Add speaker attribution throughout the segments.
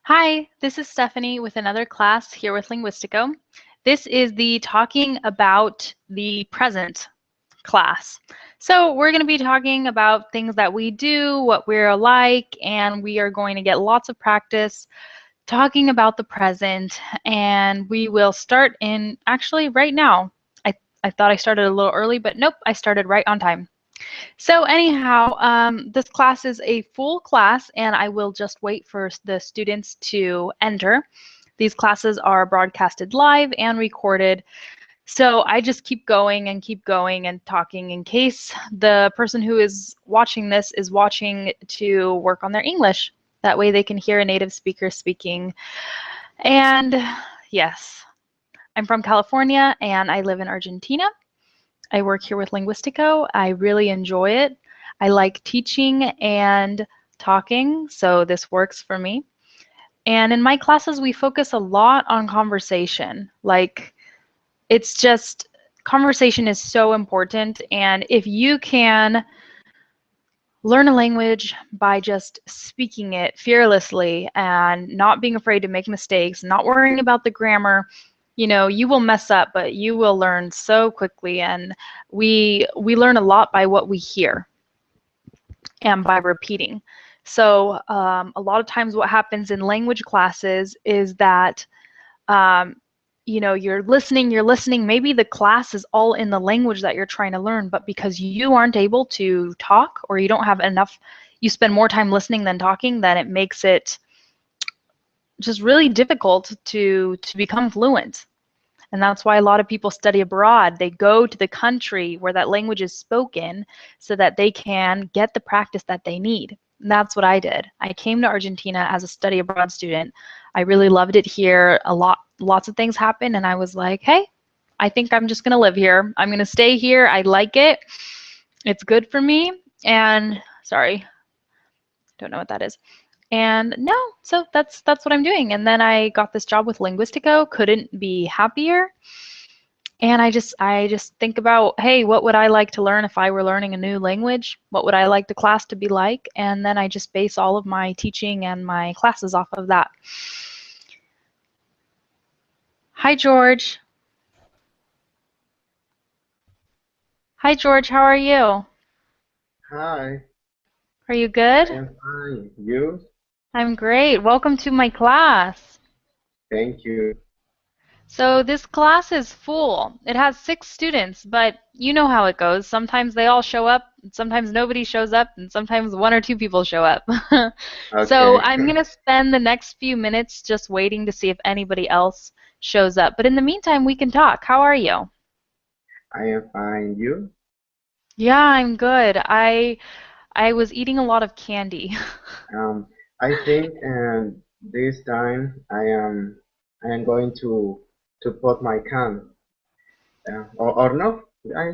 Speaker 1: Hi, this is Stephanie with another class here with Linguistiko. This is the talking about the present class. So we're going to be talking about things that we do, what we're like, and we are going to get lots of practice talking about the present, and we will start in actually right now. I thought I started a little early, but nope, I started right on time. So anyhow, this class is a full class, and I will just wait for the students to enter. These classes are broadcasted live and recorded, so I just keep going and talking in case the person who is watching this is watching to work on their English. That way they can hear a native speaker speaking. And yes, I'm from California, and I live in Argentina. I work here with Linguistiko. I really enjoy it. I like teaching and talking, so this works for me. And in my classes, we focus a lot on conversation. Like, it's just, conversation is so important. And if you can learn a language by just speaking it fearlessly and not being afraid to make mistakes, not worrying about the grammar, you will mess up, but you will learn so quickly. And we learn a lot by what we hear and by repeating. So a lot of times what happens in language classes is that um, you're listening, maybe the class is all in the language that you're trying to learn, but because you aren't able to talk or you don't have enough, you spend more time listening than talking, then it makes it just really difficult to become fluent. And that's why a lot of people study abroad. They go to the country where that language is spoken so that they can get the practice that they need. And that's what I did. I came to Argentina as a study abroad student. I really loved it here. Lots of things happened, and I was like, hey, I think I'm just going to live here. I'm going to stay here. I like it. It's good for me. And sorry, don't know what that is. And no, so that's what I'm doing. And then I got this job with Linguistiko. Couldn't be happier. And I just think about, hey, what would I like to learn if I were learning a new language? What would I like the class to be like? And then I just base all of my teaching and my classes off of that. Hi, George. Hi, George. How are you?
Speaker 2: Hi,
Speaker 1: Are you good?
Speaker 2: I am fine. You?
Speaker 1: I'm great. Welcome to my class.
Speaker 2: Thank you.
Speaker 1: So this class is full. It has 6 students, but you know how it goes. Sometimes they all show up, and sometimes nobody shows up, and sometimes 1 or 2 people show up. So
Speaker 2: Okay.
Speaker 1: I'm going to spend the next few minutes just waiting to see if anybody else shows up. But in the meantime, we can talk. How are you?
Speaker 2: I am fine. You?
Speaker 1: Yeah, I'm good. I was eating a lot of candy.
Speaker 2: Um, I think this time I am going to put my can. Or no? I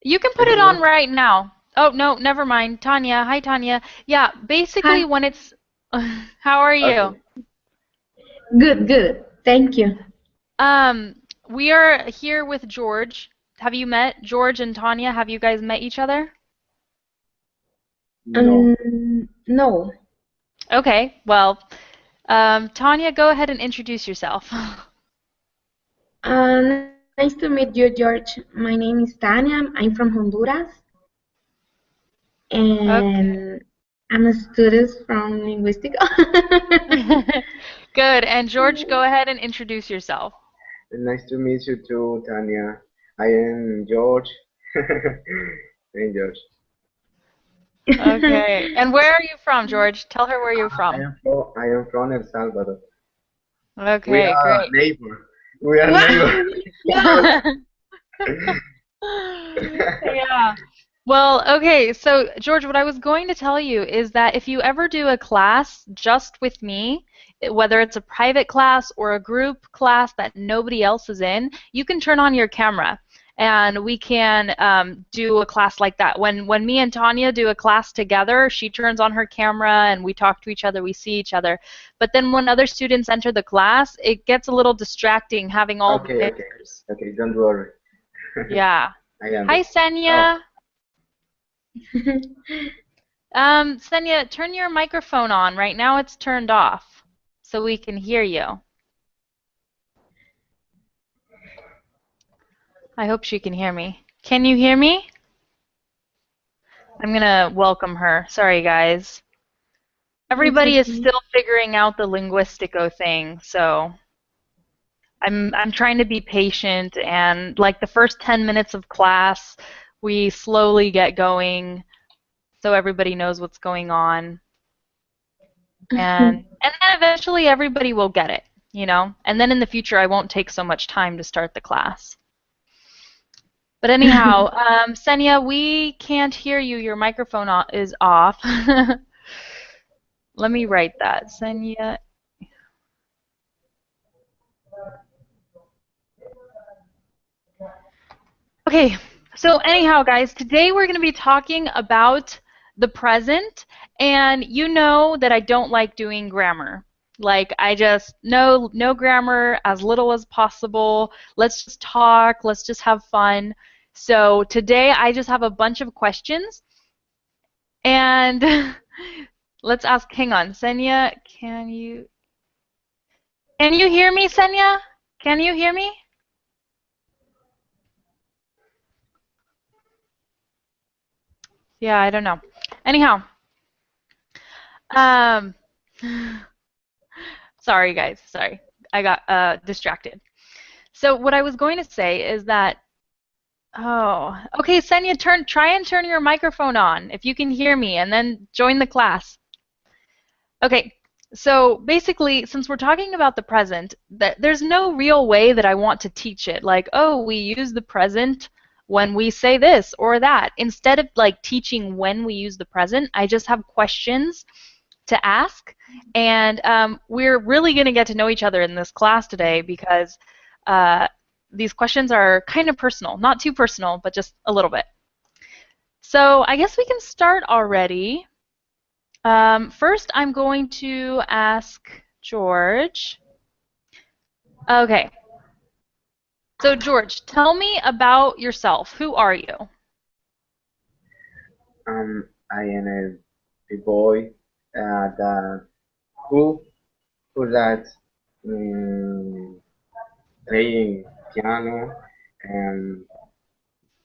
Speaker 1: You can
Speaker 2: I
Speaker 1: put it
Speaker 2: don't
Speaker 1: on
Speaker 2: know.
Speaker 1: right now. Oh, no, never mind. Tanya. Hi, Tanya. Yeah,
Speaker 3: Hi,
Speaker 1: basically when it's how are you?
Speaker 2: Okay.
Speaker 3: good. Thank you.
Speaker 1: Um, we are here with George. Have you met George and Tanya? Have you guys met each other?
Speaker 2: No.
Speaker 3: No.
Speaker 1: Okay, well, Tanya, go ahead and introduce yourself.
Speaker 3: Nice to meet you, George. My name is Tania. I'm from Honduras,
Speaker 1: Okay.
Speaker 3: and I'm a student from Linguistico.
Speaker 1: Good. And George, go ahead and introduce yourself.
Speaker 2: Nice to meet you too, Tanya. I am George. I'm George.
Speaker 1: Okay. And where are you from, George? Tell her where you're from.
Speaker 2: I am from El Salvador. We
Speaker 1: Okay,
Speaker 2: are
Speaker 1: great.
Speaker 2: neighbor. We are
Speaker 3: Wow!
Speaker 2: neighbor.
Speaker 3: Yeah.
Speaker 1: Yeah. Well, okay, so George, what I was going to tell you is that if you ever do a class just with me, whether it's a private class or a group class that nobody else is in, you can turn on your camera and we can do a class like that. When me and Tanya do a class together, she turns on her camera and we talk to each other, we see each other. But then when other students enter the class, it gets a little distracting having all the
Speaker 2: Okay, okay,
Speaker 1: pictures.
Speaker 2: okay. Don't worry.
Speaker 1: Yeah.
Speaker 2: I
Speaker 1: Hi,
Speaker 2: understand. Oh,
Speaker 1: Senya. Senya, turn your microphone on. Right now it's turned off. so we can hear you. I hope she can hear me. Can you hear me? I'm gonna welcome her. Sorry, guys. Everybody is
Speaker 3: okay.
Speaker 1: still figuring out the Linguistiko thing, so I'm trying to be patient, and like the first 10 minutes of class, we slowly get going so everybody knows what's going on. And then eventually everybody will get it, you know? And then in the future I won't take so much time to start the class. But anyhow, Senya, we can't hear you. Your microphone is off. Let me write that. Senya. Okay, so anyhow, guys, today we're going to be talking about the present, and you know that I don't like doing grammar. Like, I just, no grammar, as little as possible. Let's just talk, let's just have fun. So today I just have a bunch of questions, and let's ask, hang on, Senya, can you hear me, Senya? Can you hear me? Yeah, I don't know. Anyhow, um, sorry guys, sorry. I got distracted. So what I was going to say is that, oh, okay, Senya, try and turn your microphone on if you can hear me, and then join the class. Okay, so basically, since we're talking about the present, there's no real way that I want to teach it. Like, oh, we use the present when we say this or that. Instead of like teaching when we use the present, I just have questions to ask, and we're really going to get to know each other in this class today because these questions are kind of personal. Not too personal, but just a little bit. So I guess we can start already. First, I'm going to ask George. Okay. So George, tell me about yourself. Who are you?
Speaker 2: I am a boy that who likes playing piano, and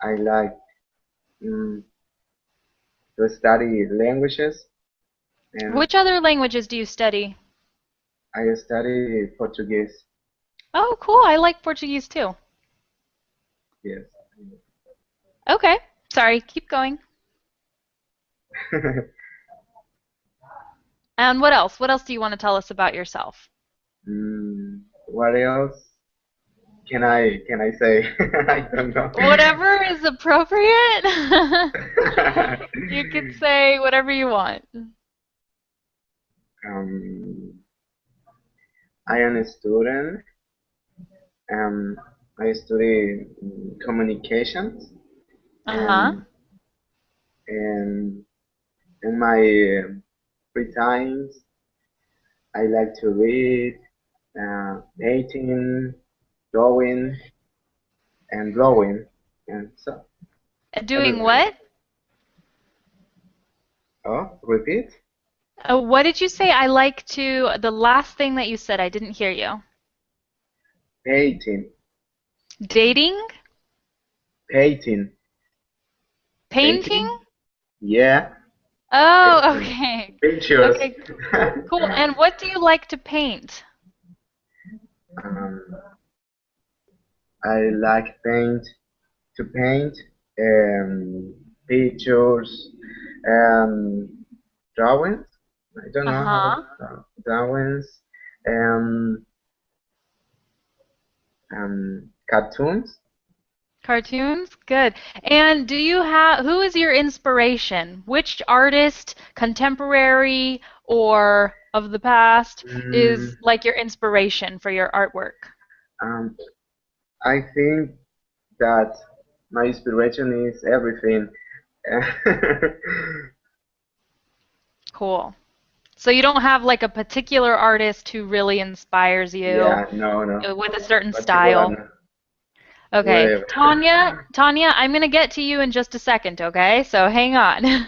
Speaker 2: I like um, to study languages, and
Speaker 1: Which other languages do you study?
Speaker 2: I study Portuguese.
Speaker 1: Oh, cool. I like Portuguese too.
Speaker 2: Yes.
Speaker 1: Okay. Sorry, keep going. And what else? What else do you want to tell us about yourself?
Speaker 2: What else can I say? I don't know.
Speaker 1: Whatever is appropriate. You could say whatever you want.
Speaker 2: um, I am a student. Um, I study communications,
Speaker 1: Uh-huh.
Speaker 2: and and in my free times, I like to read, painting, drawing, and blowing, and so
Speaker 1: Doing
Speaker 2: everything.
Speaker 1: what?
Speaker 2: Oh, repeat?
Speaker 1: What did you say? I like to, the last thing that you said, I didn't hear you.
Speaker 2: Painting,
Speaker 1: Dating?
Speaker 2: painting,
Speaker 1: Painting?
Speaker 2: painting. Yeah,
Speaker 1: Oh,
Speaker 2: painting.
Speaker 1: okay.
Speaker 2: Pictures.
Speaker 1: Okay, cool. And what do you like to paint?
Speaker 2: um, I like to paint um, pictures, um, drawings. I don't know how
Speaker 1: Uh-huh.
Speaker 2: drawings, um, cartoons.
Speaker 1: Cartoons? Good. And do you have, who is your inspiration? Which artist, contemporary or of the past, is
Speaker 2: Mm,
Speaker 1: like your inspiration for your artwork?
Speaker 2: um, I think that my inspiration is everything.
Speaker 1: Cool. So you don't have like a particular artist who really inspires you
Speaker 2: Yeah, no, no,
Speaker 1: with a certain
Speaker 2: particular,
Speaker 1: style?
Speaker 2: no,
Speaker 1: Okay.
Speaker 2: whatever.
Speaker 1: Tanya, I'm going to get to you in just a second, okay? So hang on.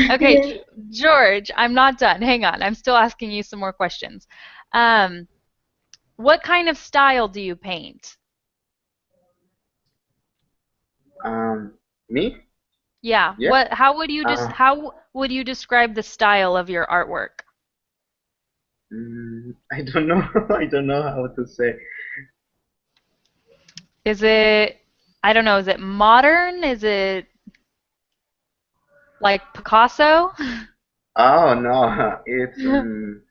Speaker 1: Okay,
Speaker 3: Yes.
Speaker 1: George, I'm not done. Hang on. I'm still asking you some more questions. Um, what kind of style do you paint?
Speaker 2: Me?
Speaker 1: Yeah.
Speaker 2: Yeah. Uh,
Speaker 1: How would you describe the style of your artwork?
Speaker 2: I don't know. I don't know how to say.
Speaker 1: Is it, I don't know, is it modern? Is it like Picasso?
Speaker 2: Oh no, it's um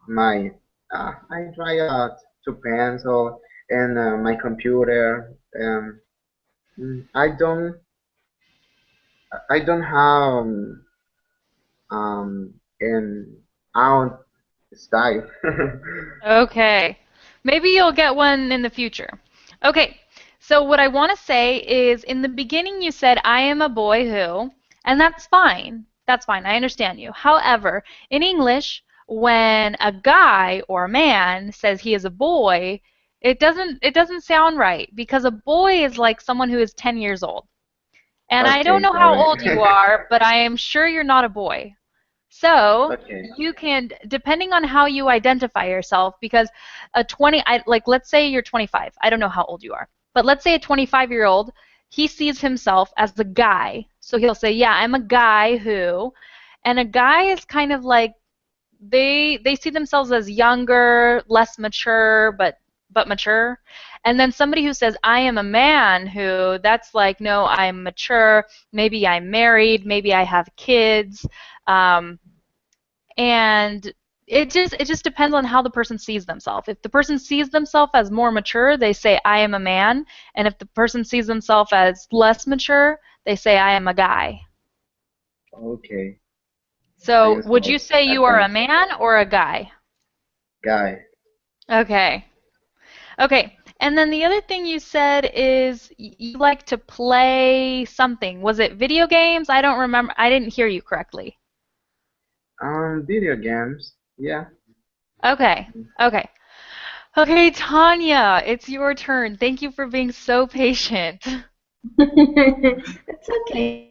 Speaker 2: my I try to pencil and my computer. I don't have an out style.
Speaker 1: Okay. Maybe you'll get one in the future. Okay. So what I want to say is in the beginning you said I am a boy who, and that's fine. That's fine. I understand you. However, in English, when a guy or a man says he is a boy, it doesn't sound right because a boy is like someone who is 10 years old. And I don't
Speaker 2: Okay,
Speaker 1: know how
Speaker 2: sorry.
Speaker 1: old you are, but I am sure you're not a boy. So
Speaker 2: Okay.
Speaker 1: you can, depending on how you identify yourself, because like let's say you're 25. I don't know how old you are, but let's say a 25-year-old, he sees himself as a guy. So he'll say, yeah, I'm a guy who, and a guy is kind of like they see themselves as younger, less mature, but mature. And then somebody who says, I am a man who, that's like, no, I'm mature, maybe I'm married, maybe I have kids. Um, and it just depends on how the person sees themselves. If the person sees themselves as more mature, they say I am a man, and if the person sees themselves as less mature, they say I am a guy.
Speaker 2: Okay.
Speaker 1: So
Speaker 2: Thanks
Speaker 1: would you
Speaker 2: for
Speaker 1: say you are a
Speaker 2: advice,
Speaker 1: man or a guy?
Speaker 2: guy.
Speaker 1: Okay. Okay. And then the other thing you said is you like to play something. Was it video games? I don't remember. I didn't hear you correctly.
Speaker 2: Video games. Yeah.
Speaker 1: Okay. Okay. Okay, Tanya, it's your turn. Thank you for being so patient.
Speaker 3: It's okay.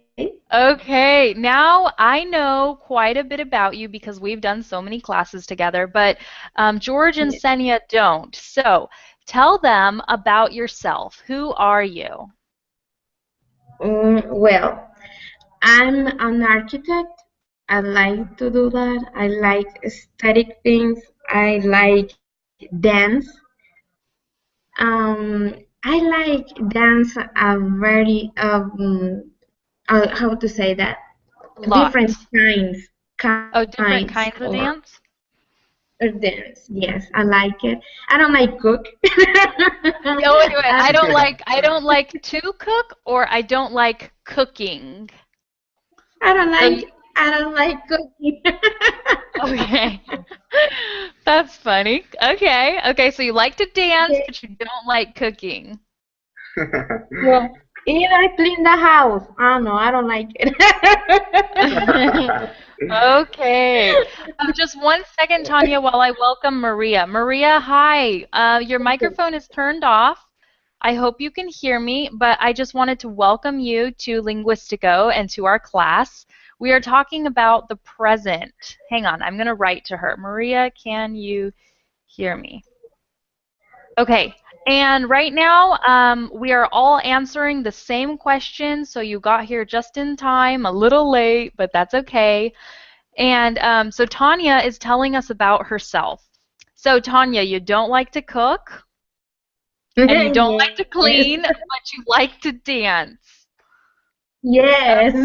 Speaker 1: Okay, now I know quite a bit about you because we've done so many classes together, but George and
Speaker 3: Yeah.
Speaker 1: Senia don't. So tell them about yourself. Who are you?
Speaker 3: Well, I'm an architect. I like to do that. I like aesthetic things. I like dance. I like dance a very how to say that, different
Speaker 1: Lot. Oh,
Speaker 3: kinds
Speaker 1: different kinds of dance?
Speaker 3: of dance. Yes, I like it. I don't like cook.
Speaker 1: Oh, wait, wait.
Speaker 3: I,
Speaker 1: I don't like to cook or I don't like cooking.
Speaker 3: I don't
Speaker 1: So,
Speaker 3: like I don't like cooking.
Speaker 1: okay. That's funny. Okay. Okay, so you like to dance, but you don't like cooking.
Speaker 3: Yeah. Either clean the house. I don't know. I don't like it.
Speaker 1: Okay. Just one second, Tanya, while I welcome Maria. Maria, hi. Your microphone is turned off. I hope you can hear me, but I just wanted to welcome you to Linguistico and to our class. We are talking about the present. Hang on, I'm going to write to her. Maria, can you hear me? Okay, and right now we are all answering the same question, so you got here just in time, a little late, but that's okay. And so Tanya is telling us about herself. So Tanya, you don't like to cook, and you don't like to
Speaker 3: Yes.
Speaker 1: clean, but you like to dance.
Speaker 3: Yes.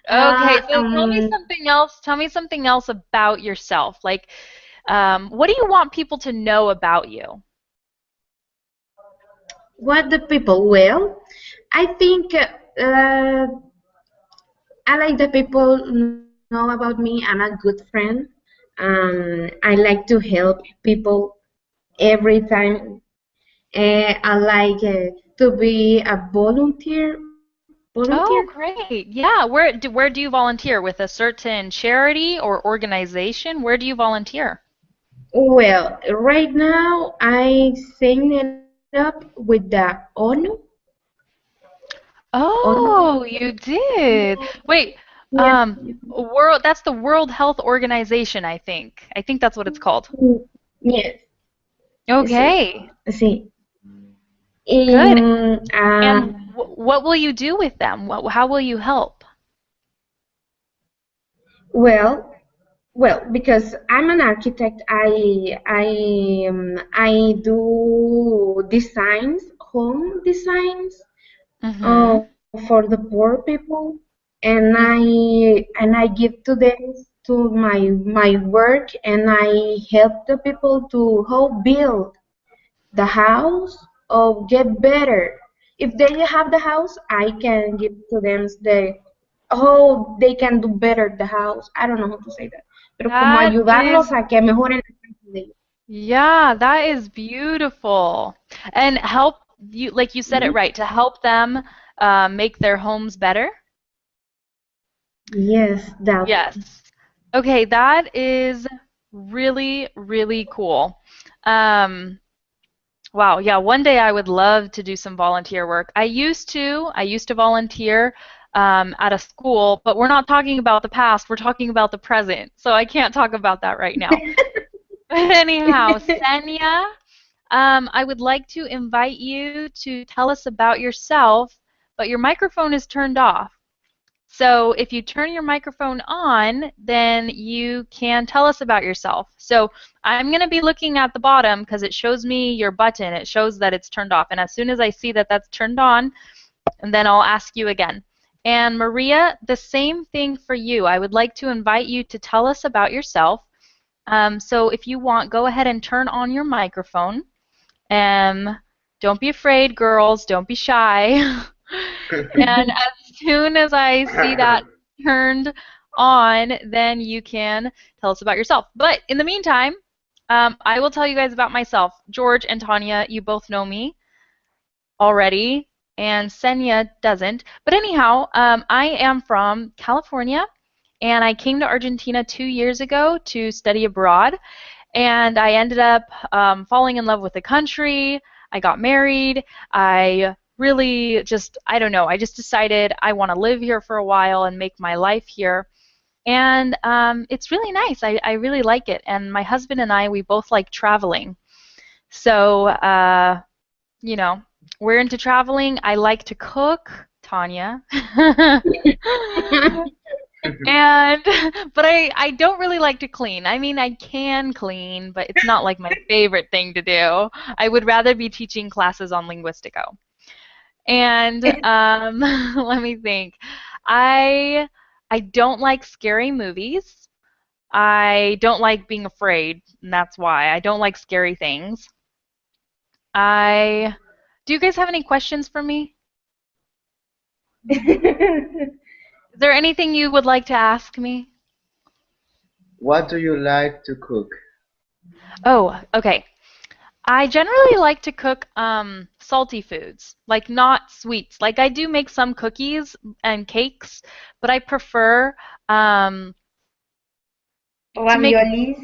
Speaker 1: Okay,
Speaker 3: Uh,
Speaker 1: so tell me
Speaker 3: um,
Speaker 1: something else. Tell me something else about yourself. Like, what do you want people to know about you?
Speaker 3: what the people will? I think I like the people know about me. I'm a good friend. I like to help people every time. I like to be a volunteer.
Speaker 1: Oh, great. Yeah, where do you volunteer? With a certain charity or organization? Where do you volunteer?
Speaker 3: Well, right now I sign it up with the ONU. Or
Speaker 1: Oh, you did. Wait,
Speaker 3: yes,
Speaker 1: world, that's the World Health Organization, I think. I think that's what it's called.
Speaker 3: yes, sí,
Speaker 1: Okay,
Speaker 3: sí.
Speaker 1: good.
Speaker 3: In,
Speaker 1: And what will you do with them? How will you help?
Speaker 3: well, well, because I'm an architect, I do designs, home designs,
Speaker 1: Mm-hmm.
Speaker 3: for the poor people, and I give to them to my work, and I help the people to how build the house or get better. If they have the house, I can give to them the how they can do better the house. I don't know how to say that, pero como
Speaker 1: That
Speaker 3: ayudarlos
Speaker 1: is,
Speaker 3: a que mejoren la casa de ellos.
Speaker 1: yeah, that is beautiful. And help you, like you said it
Speaker 3: Mhm.
Speaker 1: right, to help them make their homes better.
Speaker 3: Yes, that.
Speaker 1: Yes. Okay, that is really, really cool. Um, wow, yeah, one day I would love to do some volunteer work. I used to volunteer at a school, but we're not talking about the past, we're talking about the present. So I can't talk about that right now. But anyhow, Senya, I would like to invite you to tell us about yourself, but your microphone is turned off. So if you turn your microphone on, then you can tell us about yourself. So I'm going to be looking at the bottom because it shows me your button. It shows that it's turned off. And as soon as I see that that's turned on, and then I'll ask you again. And Maria, the same thing for you. I would like to invite you to tell us about yourself. So if you want, go ahead and turn on your microphone. Um, don't be afraid, girls. Don't be shy. And as soon as I see that turned on, then you can tell us about yourself. But in the meantime, I will tell you guys about myself. George and Tanya, you both know me already, and Senya doesn't. But anyhow, I am from California, and I came to Argentina 2 years ago to study abroad. And I ended up falling in love with the country. I got married. I really just, I don't know, I just decided I want to live here for a while and make my life here. And it's really nice. I really like it. And my husband and I, we both like traveling. So, you know, we're into traveling. I like to cook, Tanya. And but I don't really like to clean. I mean, I can clean, but it's not like my favorite thing to do. I would rather be teaching classes on Linguistiko. And let me think. I I don't like scary movies. I don't like being afraid, and that's why. I don't like scary things. I Do you guys have any questions for me? Is there anything you would like to ask me?
Speaker 2: What do you like to cook?
Speaker 1: Oh, okay. I generally like to cook salty foods, like not sweets. Like I do make some cookies and cakes, but I prefer um, to make.
Speaker 3: Raviolis.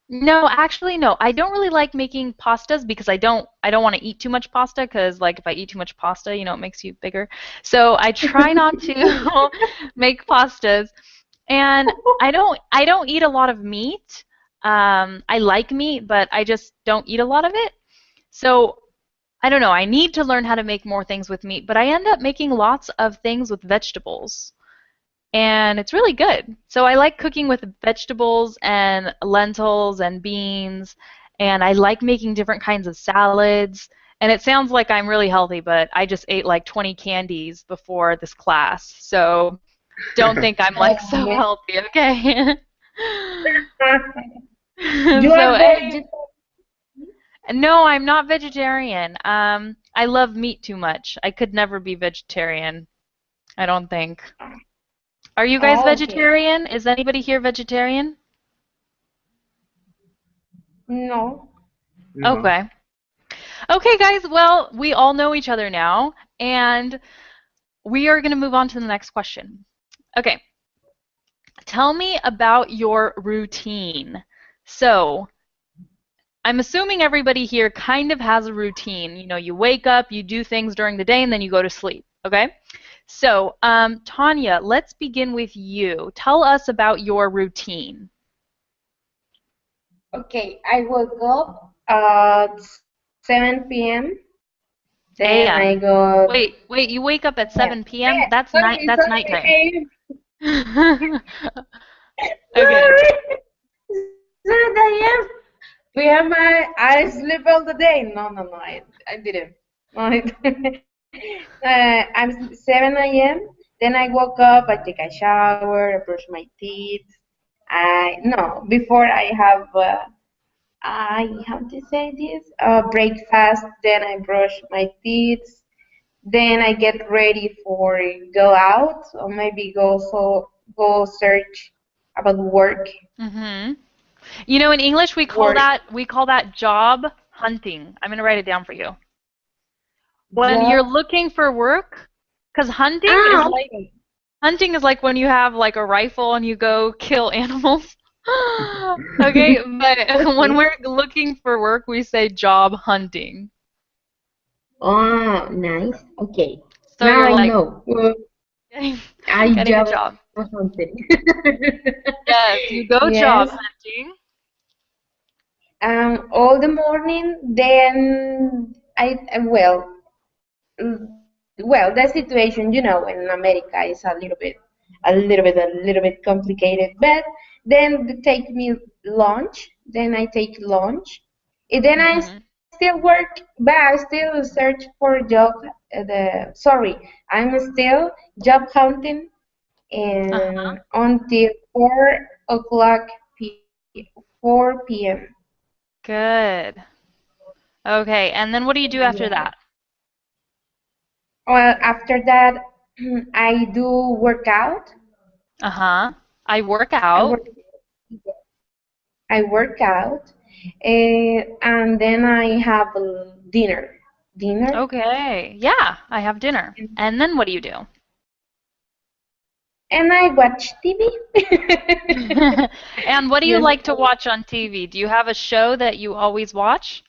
Speaker 1: No, actually, no. I don't really like making pastas because I don't want to eat too much pasta because like if I eat too much pasta, it makes you bigger. So I try not to make pastas. And I don't eat a lot of meat. I like meat, but I just don't eat a lot of it. So I don't know. I need to learn how to make more things with meat, but I end up making lots of things with vegetables. And it's really good. So I like cooking with vegetables and lentils and beans, and I like making different kinds of salads. And it sounds like I'm really healthy, but I just ate like 20 candies before this class. So don't think I'm like
Speaker 3: Oh,
Speaker 1: so
Speaker 3: man.
Speaker 1: healthy, okay?
Speaker 3: You
Speaker 1: So
Speaker 3: are
Speaker 1: any
Speaker 3: vegetarian.
Speaker 1: No, I'm not vegetarian. I love meat too much. I could never be vegetarian, I don't think. Are you guys
Speaker 3: Oh, okay.
Speaker 1: vegetarian? Is anybody here vegetarian?
Speaker 3: No.
Speaker 2: No.
Speaker 1: Okay. Okay, guys, well, we all know each other now, and we are going to move on to the next question. Okay, tell me about your routine. So, I'm assuming everybody here kind of has a routine. You wake up, you do things during the day, and then you go to sleep. Okay? So, Tanya, let's begin with you. Tell us about your routine.
Speaker 3: Okay, I woke up at 7 p.m. Then I
Speaker 1: AM.
Speaker 3: go.
Speaker 1: Wait, you wake up at
Speaker 3: Yeah.
Speaker 1: 7 p.m.? That's night
Speaker 3: Sorry,
Speaker 1: that's
Speaker 3: sorry.
Speaker 1: nighttime. Okay.
Speaker 3: Sorry. 7 a.m. PM, I sleep all the day. No, no, no, I didn't. No, I'm 7 a.m. Then I woke up, I take a shower, I brush my teeth. No, before I have, I how to say this? Breakfast. Then I brush my teeth. Then I get ready for go out or maybe go search about work.
Speaker 1: Mm-hmm. You know, in English
Speaker 3: Work
Speaker 1: we call that job hunting. I'm going to write it down for you. When you're
Speaker 3: job.
Speaker 1: looking for work, because
Speaker 3: Okay.
Speaker 1: hunting is like when you have like a rifle and you go kill animals. Okay, but when
Speaker 3: Okay.
Speaker 1: we're looking for work, we say job hunting.
Speaker 3: Oh, nice. Okay.
Speaker 1: So
Speaker 3: Now
Speaker 1: you're
Speaker 3: I
Speaker 1: like
Speaker 3: know. Well,
Speaker 1: getting,
Speaker 3: I
Speaker 1: getting a
Speaker 3: job
Speaker 1: job.
Speaker 3: hunting.
Speaker 1: Yes, you go job
Speaker 3: Yes.
Speaker 1: hunting.
Speaker 3: All the morning. Then well, the situation, in America is a little bit complicated. But then they take me lunch. Then I take lunch. And then I
Speaker 1: Hmm.
Speaker 3: still work, but I still search for a job. I'm still job hunting
Speaker 1: Uh-huh.
Speaker 3: and until 4 o'clock p 4 p.m.
Speaker 1: Good. Okay, and then what do you do after
Speaker 3: Yeah.
Speaker 1: that?
Speaker 3: Well, after that, I do workout.
Speaker 1: Uh-huh. I work
Speaker 3: I
Speaker 1: out.
Speaker 3: work. I work out, and then I have dinner. Dinner,
Speaker 1: Okay. Yeah, I have dinner. And then what do you do?
Speaker 3: and I watch TV.
Speaker 1: And what do you
Speaker 3: Yes.
Speaker 1: like to watch on TV? Do you have a show that you always watch?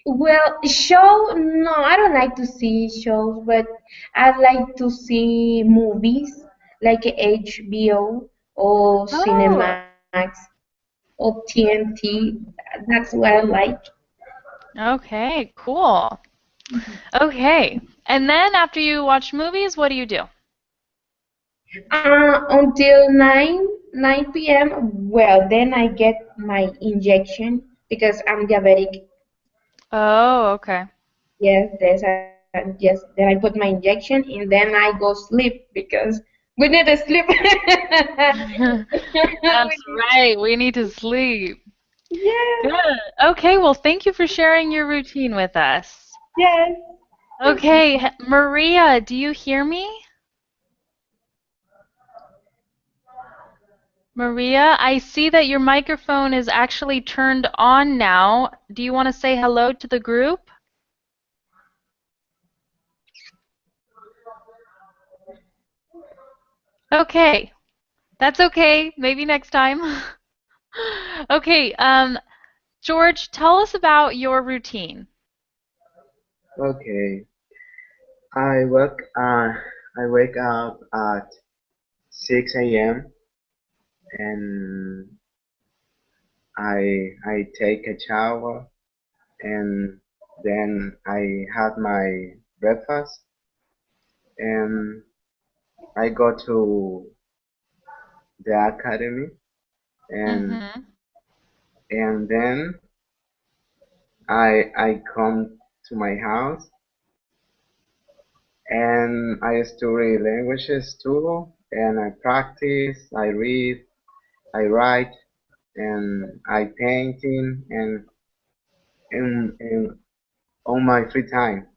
Speaker 3: Well, show, no, I don't like to see shows, but I like to see movies like HBO or
Speaker 1: Oh,
Speaker 3: Cinemax or TNT. That's what I like.
Speaker 1: okay, cool. Okay. And then after you watch movies, what do you do?
Speaker 3: Until 9 p.m. Well, then I get my injection because I'm diabetic.
Speaker 1: Oh, okay.
Speaker 3: Yes, then I put my injection and then I go sleep because we need to sleep.
Speaker 1: That's
Speaker 3: We
Speaker 1: right. We need to sleep.
Speaker 3: Yes,
Speaker 1: Good. Okay, well, thank you for sharing your routine with us.
Speaker 3: yes.
Speaker 1: Okay, Maria, do you hear me? Maria, I see that your microphone is actually turned on now. Do you want to say hello to the group? Okay, that's okay. Maybe next time. Okay, George, tell us about your routine.
Speaker 2: Okay. I wake I wake up at 6 a.m. and I take a shower and then I have my breakfast and I go to the academy and
Speaker 1: Mm-hmm.
Speaker 2: and then I come to my house and I study languages too and I practice, I read, I write and I painting and on my free time.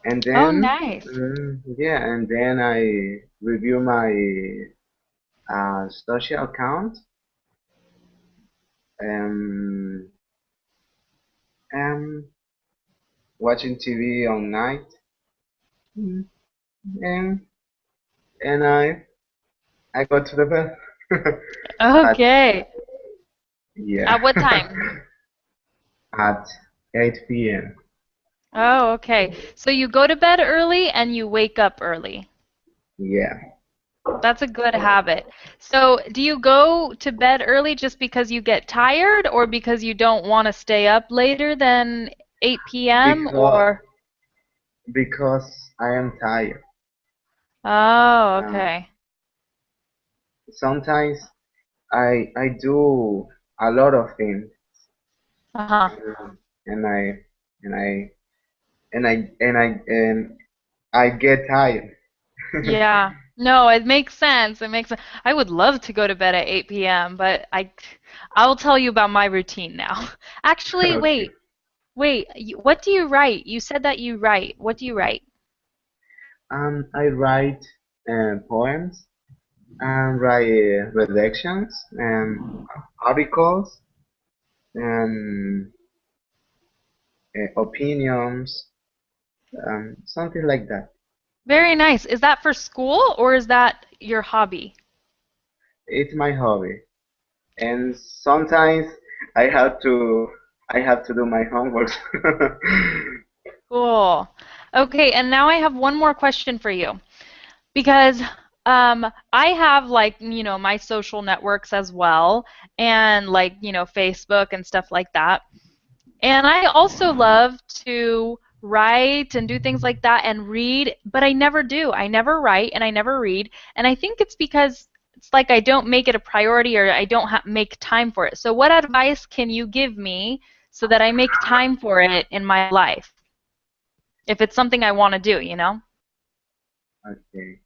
Speaker 2: And
Speaker 1: Oh,
Speaker 2: then
Speaker 1: nice.
Speaker 2: yeah, and then I review my social account and am watching TV on night Mm, and and I go to the bed at
Speaker 1: Okay.
Speaker 2: yeah
Speaker 1: At what time?
Speaker 2: at 8 p.m.
Speaker 1: Oh, okay. So you go to bed early and you wake up early.
Speaker 2: Yeah,
Speaker 1: That's a good habit. So do you go to bed early just because you get tired or because you don't want to stay up later than 8 p.m.
Speaker 2: because
Speaker 1: or?
Speaker 2: I am tired.
Speaker 1: Oh,
Speaker 2: Uh,
Speaker 1: okay.
Speaker 2: Sometimes I do a lot of things,
Speaker 1: Uh-huh.
Speaker 2: and and I and I get tired.
Speaker 1: Yeah. No, it makes sense. It makes sense. I would love to go to bed at 8 p.m., but I'll tell you about my routine now. Actually,
Speaker 2: Okay.
Speaker 1: wait. What do you write? You said that you write. What do you write?
Speaker 2: I write poems and write redactions and articles and opinions, something like that.
Speaker 1: Very nice. Is that for school or is that your hobby?
Speaker 2: It's my hobby, and sometimes I have to I have to do my homework.
Speaker 1: Cool. Okay, and now I have one more question for you because I have like, my social networks as well and like, Facebook and stuff like that. And I also love to write and do things like that and read, but I never do. I never write and I never read. And I think it's because it's like I don't make it a priority or I don't make time for it. So, what advice can you give me so that I make time for it in my life if it's something I want to do?
Speaker 2: Okay.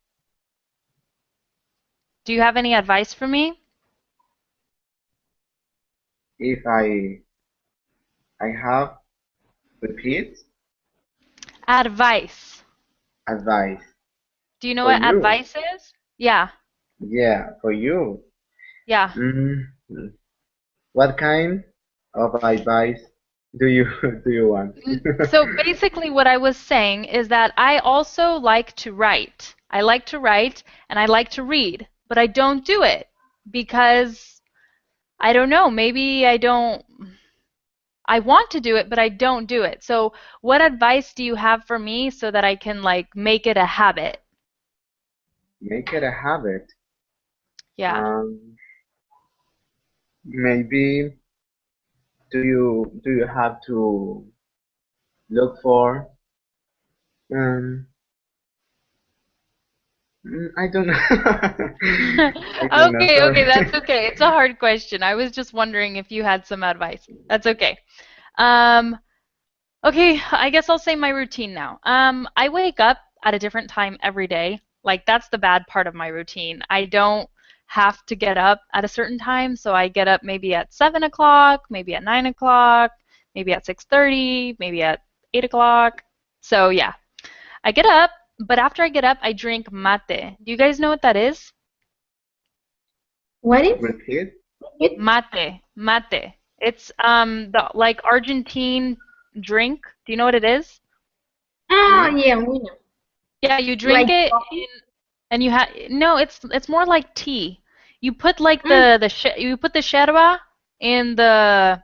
Speaker 1: Do you have any advice for me?
Speaker 2: If I have repeat
Speaker 1: Advice.
Speaker 2: advice
Speaker 1: Do you know
Speaker 2: for
Speaker 1: what
Speaker 2: you,
Speaker 1: advice is? Yeah,
Speaker 2: yeah, for you.
Speaker 1: yeah.
Speaker 2: Mm, what kind of advice do you do you want?
Speaker 1: So basically, what I was saying is that I also like to write. I like to write and I like to read, but I don't do it because I don't know, maybe I don't, I want to do it, but I don't do it. So, what advice do you have for me so that I can like make it a habit?
Speaker 2: Make it a habit.
Speaker 1: Yeah.
Speaker 2: Um, Maybe do you have to look for um I don't know. I don't know.
Speaker 1: Okay, okay,
Speaker 2: Sorry.
Speaker 1: that's okay. It's a hard question. I was just wondering if you had some advice. That's okay. Um, Okay, I guess I'll say my routine now. I wake up at a different time every day. Like that's the bad part of my routine. I don't have to get up at a certain time, so I get up maybe at 7 o'clock, maybe at 9 o'clock, maybe at 6:30, maybe at 8 o'clock. So yeah, I get up, but after I get up, I drink mate. Do you guys know what that is?
Speaker 3: What is
Speaker 2: Repeat.
Speaker 3: it?
Speaker 1: Mate, mate. It's the like Argentine drink. Do you know what it is?
Speaker 3: Oh,
Speaker 2: No.
Speaker 3: yeah, we know.
Speaker 1: Yeah, you
Speaker 3: Like
Speaker 1: drink it
Speaker 3: coffee?
Speaker 1: and you have no, it's more like tea. You put like
Speaker 3: Mm.
Speaker 1: you put the yerba in the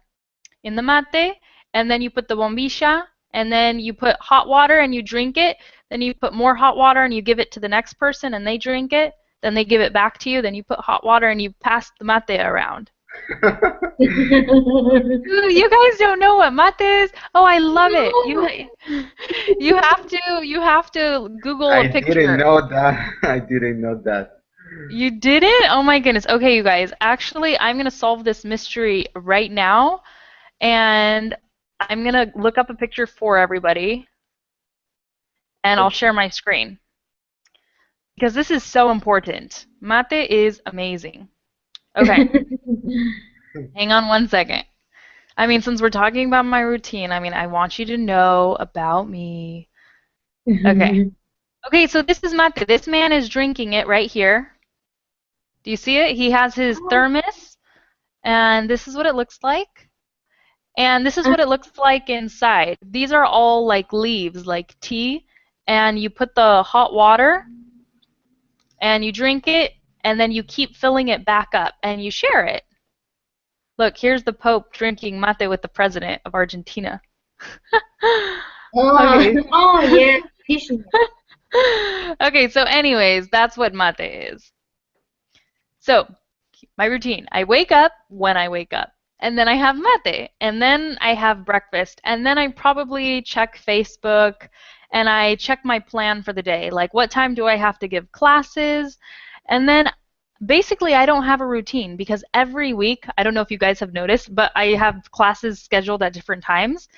Speaker 1: mate, and then you put the bombilla, and then you put hot water and you drink it. Then you put more hot water and you give it to the next person and they drink it. Then they give it back to you. Then you put hot water and you pass the mate around. Ooh, you guys don't know what mate is? Oh, I love it.
Speaker 3: No.
Speaker 1: You have to Google a
Speaker 2: I didn't
Speaker 1: picture.
Speaker 2: know that. I didn't know that.
Speaker 1: You did it? Oh my goodness. Okay, you guys. Actually, I'm going to solve this mystery right now, and I'm going to look up a picture for everybody, and I'll share
Speaker 2: Okay.
Speaker 1: my screen because this is so important. Mate is amazing. Okay, hang on one second. I mean, since we're talking about my routine, I mean, I want you to know about me. Okay. Okay, so this is mate. This man is drinking it right here. Do you see it? He has his thermos, and this is what it looks like. And this is what it looks like inside. These are all like leaves, like tea, and you put the hot water and you drink it, and then you keep filling it back up and you share it. Look, here's the Pope drinking mate with the president of Argentina.
Speaker 3: Oh,
Speaker 1: Okay.
Speaker 3: oh yeah, traditional.
Speaker 1: Okay, so anyways, that's what mate is. So, my routine. I wake up when I wake up, and then I have mate, and then I have breakfast, and then I probably check Facebook and I check my plan for the day. Like, what time do I have to give classes? And then basically, I don't have a routine because every week, I don't know if you guys have noticed, but I have classes scheduled at different times.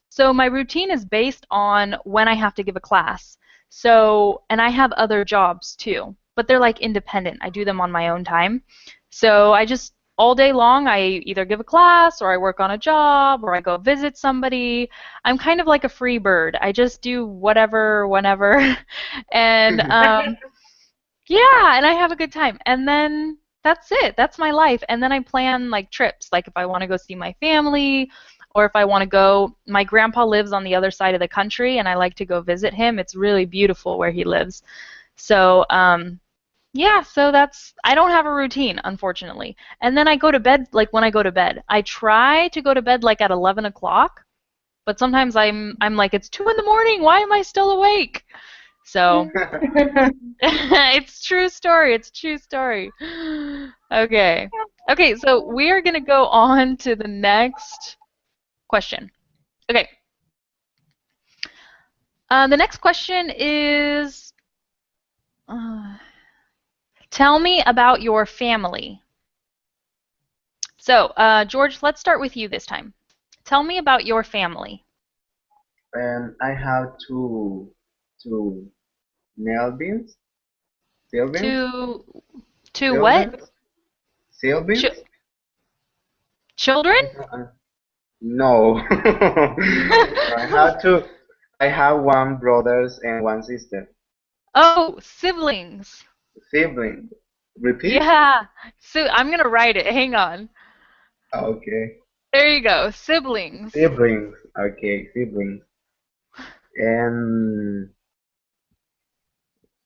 Speaker 1: So my routine is based on when I have to give a class. So, and I have other jobs too, but they're like independent. I do them on my own time. So I just all day long I either give a class or I work on a job or I go visit somebody. I'm kind of like a free bird. I just do whatever whenever. And yeah, and I have a good time. And then that's it. That's my life. And then I plan like trips, like if I want to go see my family or if I want to go. My grandpa lives on the other side of the country and I like to go visit him. It's really beautiful where he lives. So, yeah, so that's, I don't have a routine, unfortunately. And then I go to bed, like when I go to bed. I try to go to bed like at 11 o'clock, but sometimes I'm like, it's 2 in the morning. Why am I still awake? So. It's true story. It's true story. Okay. Okay, so we are going to go on to the next question. Okay. The next question is tell me about your family. So, George, let's start with you this time. Tell me about your family.
Speaker 2: I have two Melvins, Sylvans,
Speaker 1: To what?
Speaker 2: Sylvans,
Speaker 1: Ch
Speaker 2: Sylvans.
Speaker 1: children?
Speaker 2: No. No, I have two. I have one brothers and one sister.
Speaker 1: Oh, siblings.
Speaker 2: Sibling. Repeat?
Speaker 1: Yeah. So I'm gonna write it. Hang on.
Speaker 2: Okay.
Speaker 1: There you go. Siblings.
Speaker 2: Siblings. Okay, siblings. And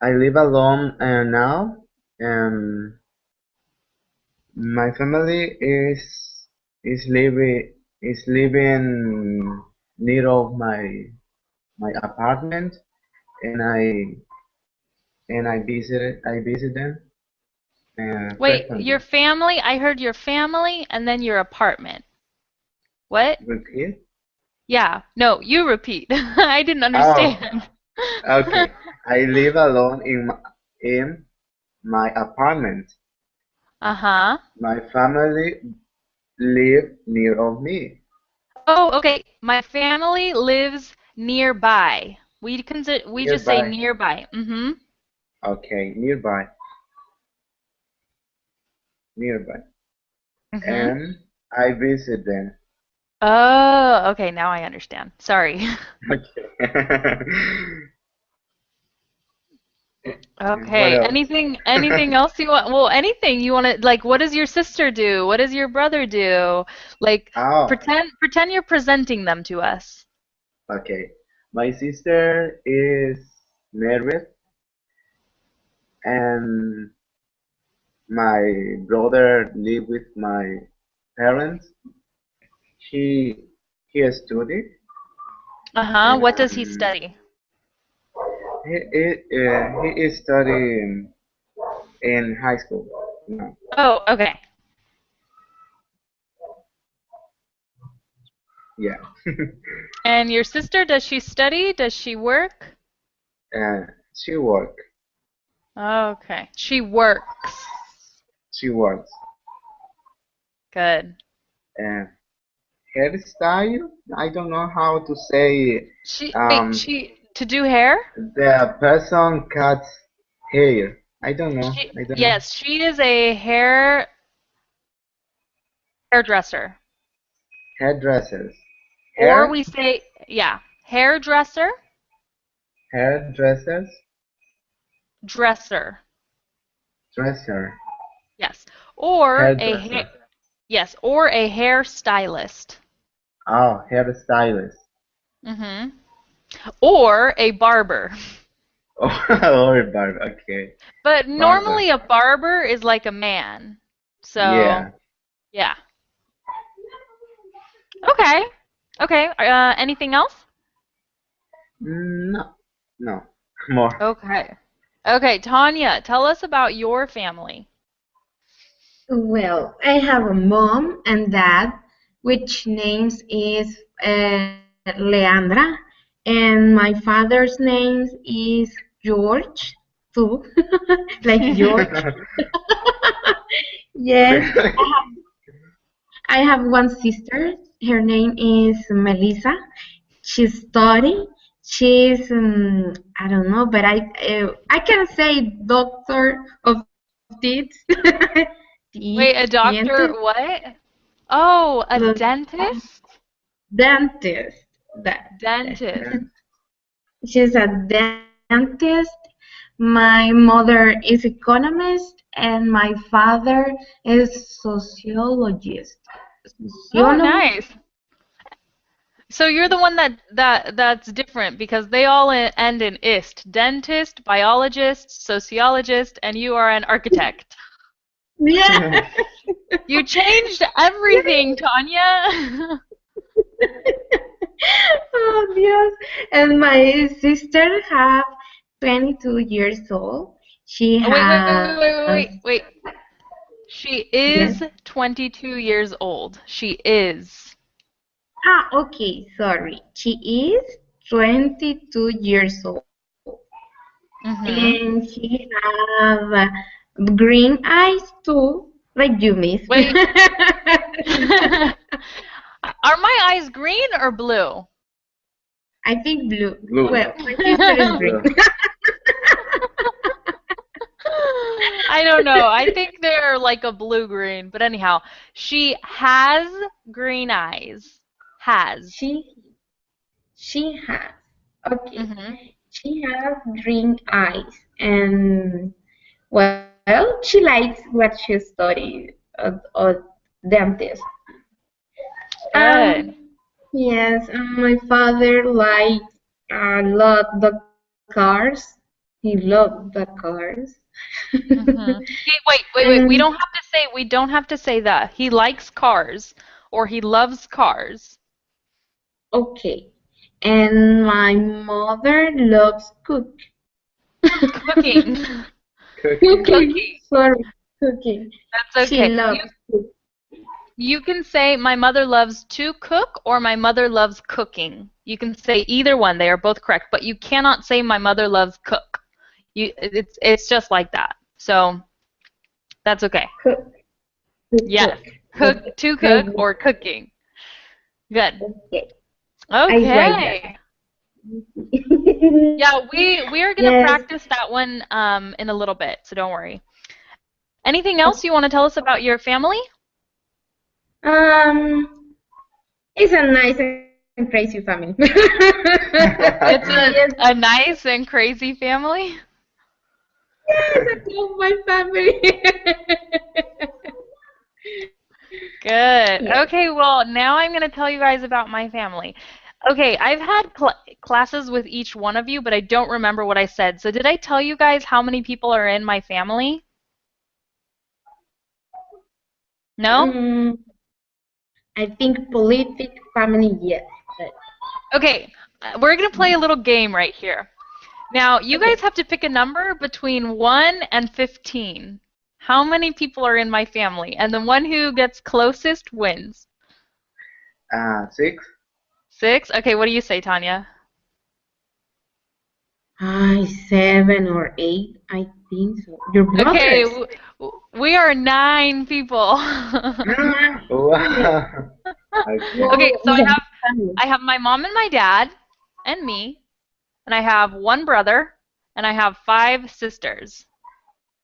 Speaker 2: I live alone now. And my family is living near of my apartment, and I visit them
Speaker 1: Wait,
Speaker 2: frequently.
Speaker 1: your family? I heard your family and then your apartment. What?
Speaker 2: Repeat?
Speaker 1: Yeah. No, you repeat. I didn't
Speaker 2: Oh,
Speaker 1: understand.
Speaker 2: okay. I live alone in my apartment.
Speaker 1: Uh-huh.
Speaker 2: My family live near of me.
Speaker 1: Oh, okay. My family lives nearby. We just say
Speaker 2: Nearby.
Speaker 1: nearby. Mm-hmm.
Speaker 2: Okay, nearby. Nearby.
Speaker 1: Mm-hmm.
Speaker 2: And I visit them.
Speaker 1: Oh, okay, now I understand. Sorry.
Speaker 2: Okay. What
Speaker 1: Okay.
Speaker 2: else?
Speaker 1: Anything else you want? Well, anything you want to like what does your sister do? What does your brother do? Like
Speaker 2: Oh,
Speaker 1: pretend you're presenting them to us.
Speaker 2: okay. My sister is married, and my brother live with my parents. He studied,
Speaker 1: Uh-huh. What does he
Speaker 2: and
Speaker 1: study?
Speaker 2: he is studying in high school. No,
Speaker 1: Oh, okay.
Speaker 2: yeah.
Speaker 1: And your sister, does she study? Does she work?
Speaker 2: She work.
Speaker 1: Okay. She works.
Speaker 2: She works.
Speaker 1: Good.
Speaker 2: Uh, Hairstyle. I don't know how to say.
Speaker 1: She to do hair?
Speaker 2: The person cuts hair. I don't know. I don't know.
Speaker 1: Yes, she is a hairdresser.
Speaker 2: Hairdressers.
Speaker 1: Or
Speaker 2: Hair.
Speaker 1: we say, yeah, hairdresser,
Speaker 2: Hairdressers.
Speaker 1: dresser.
Speaker 2: Dresser.
Speaker 1: Yes. Or a hair,
Speaker 2: Hairdresser.
Speaker 1: yes, or a hairstylist.
Speaker 2: Oh, hairstylist.
Speaker 1: Mm-hmm. Or a barber.
Speaker 2: Oh, or barber. Okay.
Speaker 1: But
Speaker 2: Barber.
Speaker 1: normally a barber is like a man. So,
Speaker 2: Yeah.
Speaker 1: yeah. Okay. Okay. Anything else?
Speaker 2: No, no, more.
Speaker 1: Okay. Okay, Tanya, tell us about your family.
Speaker 3: Well, I have a mom and dad, which names is Leandra, and my father's name is George, too, like George. Yes, I have one sister. Her name is Melissa. She's study. She's I don't know, but I can say doctor of teeth,
Speaker 1: Wait, a
Speaker 3: dentist,
Speaker 1: doctor, what? Oh, a
Speaker 3: the
Speaker 1: dentist?
Speaker 3: dentist. That.
Speaker 1: Dentist.
Speaker 3: She's a dentist. My mother is economist, and my father is sociologist.
Speaker 1: Oh,
Speaker 3: Sociologist.
Speaker 1: nice. So you're the one that's different because they all end in ist. Dentist, biologist, sociologist, and you are an architect.
Speaker 3: Yeah.
Speaker 1: You changed everything, Tanya.
Speaker 3: Oh, yes. And my sister have 22 years old. She
Speaker 1: Oh, wait, wait, wait,
Speaker 3: has,
Speaker 1: wait, wait, wait, wait. She
Speaker 3: yes.
Speaker 1: is 22 years old. She is.
Speaker 3: Ah, okay, sorry. She is 22 years old.
Speaker 1: Mm-hmm.
Speaker 3: And she have green eyes too, like you, miss.
Speaker 1: Wait. Are my eyes green or blue?
Speaker 3: I think blue.
Speaker 2: Blue.
Speaker 3: Well, my sister is green.
Speaker 2: Blue.
Speaker 1: I don't know. I think they're like a blue-green. But anyhow, she has green eyes. Has.
Speaker 3: She she has. Okay.
Speaker 1: Mm-hmm.
Speaker 3: She has green eyes, and well, she likes what she studied at dentist.
Speaker 1: Good.
Speaker 3: Yes, my father likes a lot the cars. He loved the cars.
Speaker 1: Mm-hmm. Wait, wait, wait.
Speaker 3: And
Speaker 1: We don't have to say that. He likes cars or he loves cars.
Speaker 3: okay, and my mother loves cook.
Speaker 1: Cooking.
Speaker 2: Cooking.
Speaker 3: Cooking,
Speaker 1: Cooking.
Speaker 3: sorry, cooking.
Speaker 1: That's
Speaker 3: She
Speaker 1: okay.
Speaker 3: loves cook.
Speaker 1: You can say my mother loves to cook or my mother loves cooking. You can say either one. They are both correct, but you cannot say my mother loves cook. It's just like that. So that's okay.
Speaker 3: Cook, to
Speaker 1: Yes.
Speaker 3: cook.
Speaker 1: Cook
Speaker 3: Okay,
Speaker 1: to
Speaker 3: very
Speaker 1: cook
Speaker 3: good.
Speaker 1: or cooking. Good.
Speaker 3: Okay, I write that.
Speaker 1: Okay. Yeah, we are gonna
Speaker 3: Yes.
Speaker 1: practice that one in a little bit, so don't worry. Anything else you want to tell us about your family?
Speaker 3: Um, it's a nice and crazy family.
Speaker 1: It's
Speaker 3: Yes,
Speaker 1: a nice and crazy family.
Speaker 3: yes, I love my family.
Speaker 1: Good.
Speaker 3: Yes.
Speaker 1: Okay, well, now I'm going to tell you guys about my family. Okay, I've had classes with each one of you, but I don't remember what I said. So did I tell you guys how many people are in my family? No?
Speaker 3: Mm, I think politic family, yes. But-
Speaker 1: Okay, we're going to play a little game right here. Now, you guys
Speaker 3: Okay.
Speaker 1: have to pick a number between 1 and 15. How many people are in my family? And the one who gets closest wins.
Speaker 2: 6.
Speaker 1: 6? Okay, what do you say, Tanya?
Speaker 3: 7 or 8, I think so. Your
Speaker 1: Okay,
Speaker 3: brothers.
Speaker 1: we are 9 people.
Speaker 2: Wow. Okay.
Speaker 1: Okay,
Speaker 3: Wow,
Speaker 1: so
Speaker 3: it's a big family.
Speaker 1: I have my mom and my dad and me, and I have one brother, and I have 5 sisters.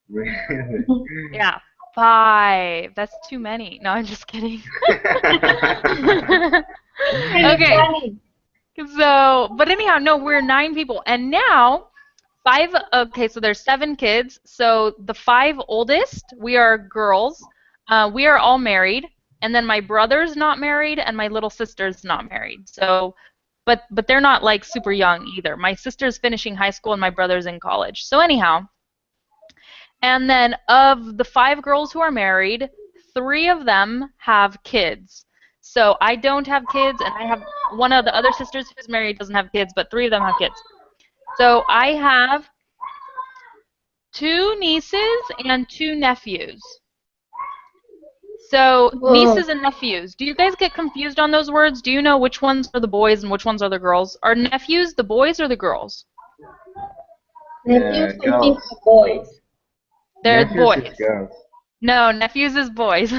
Speaker 2: Really?
Speaker 1: Yeah, 5. That's too many. No, I'm just kidding.
Speaker 3: Really
Speaker 1: Okay,
Speaker 3: funny.
Speaker 1: so, but anyhow, no, we're 9 people, and now 5. Okay, so there's 7 kids. So the 5 oldest, we are girls. We are all married, and then my brother's not married, and my little sister's not married. So, but they're not like super young either. My sister's finishing high school, and my brother's in college. So anyhow, and then of the 5 girls who are married, 3 of them have kids. So I don't have kids, and I have one of the other sisters who's married doesn't have kids, but 3 of them have kids. So I have 2 nieces and 2 nephews. So
Speaker 3: Whoa.
Speaker 1: nieces and nephews. Do you guys get confused on those words? Do you know which ones are the boys and which ones are the girls? Are nephews the boys or the girls?
Speaker 3: Nephews, I think,
Speaker 2: Girls.
Speaker 3: are boys.
Speaker 1: They're
Speaker 2: Nephews is
Speaker 1: boys.
Speaker 2: girls.
Speaker 1: No, nephews is boys.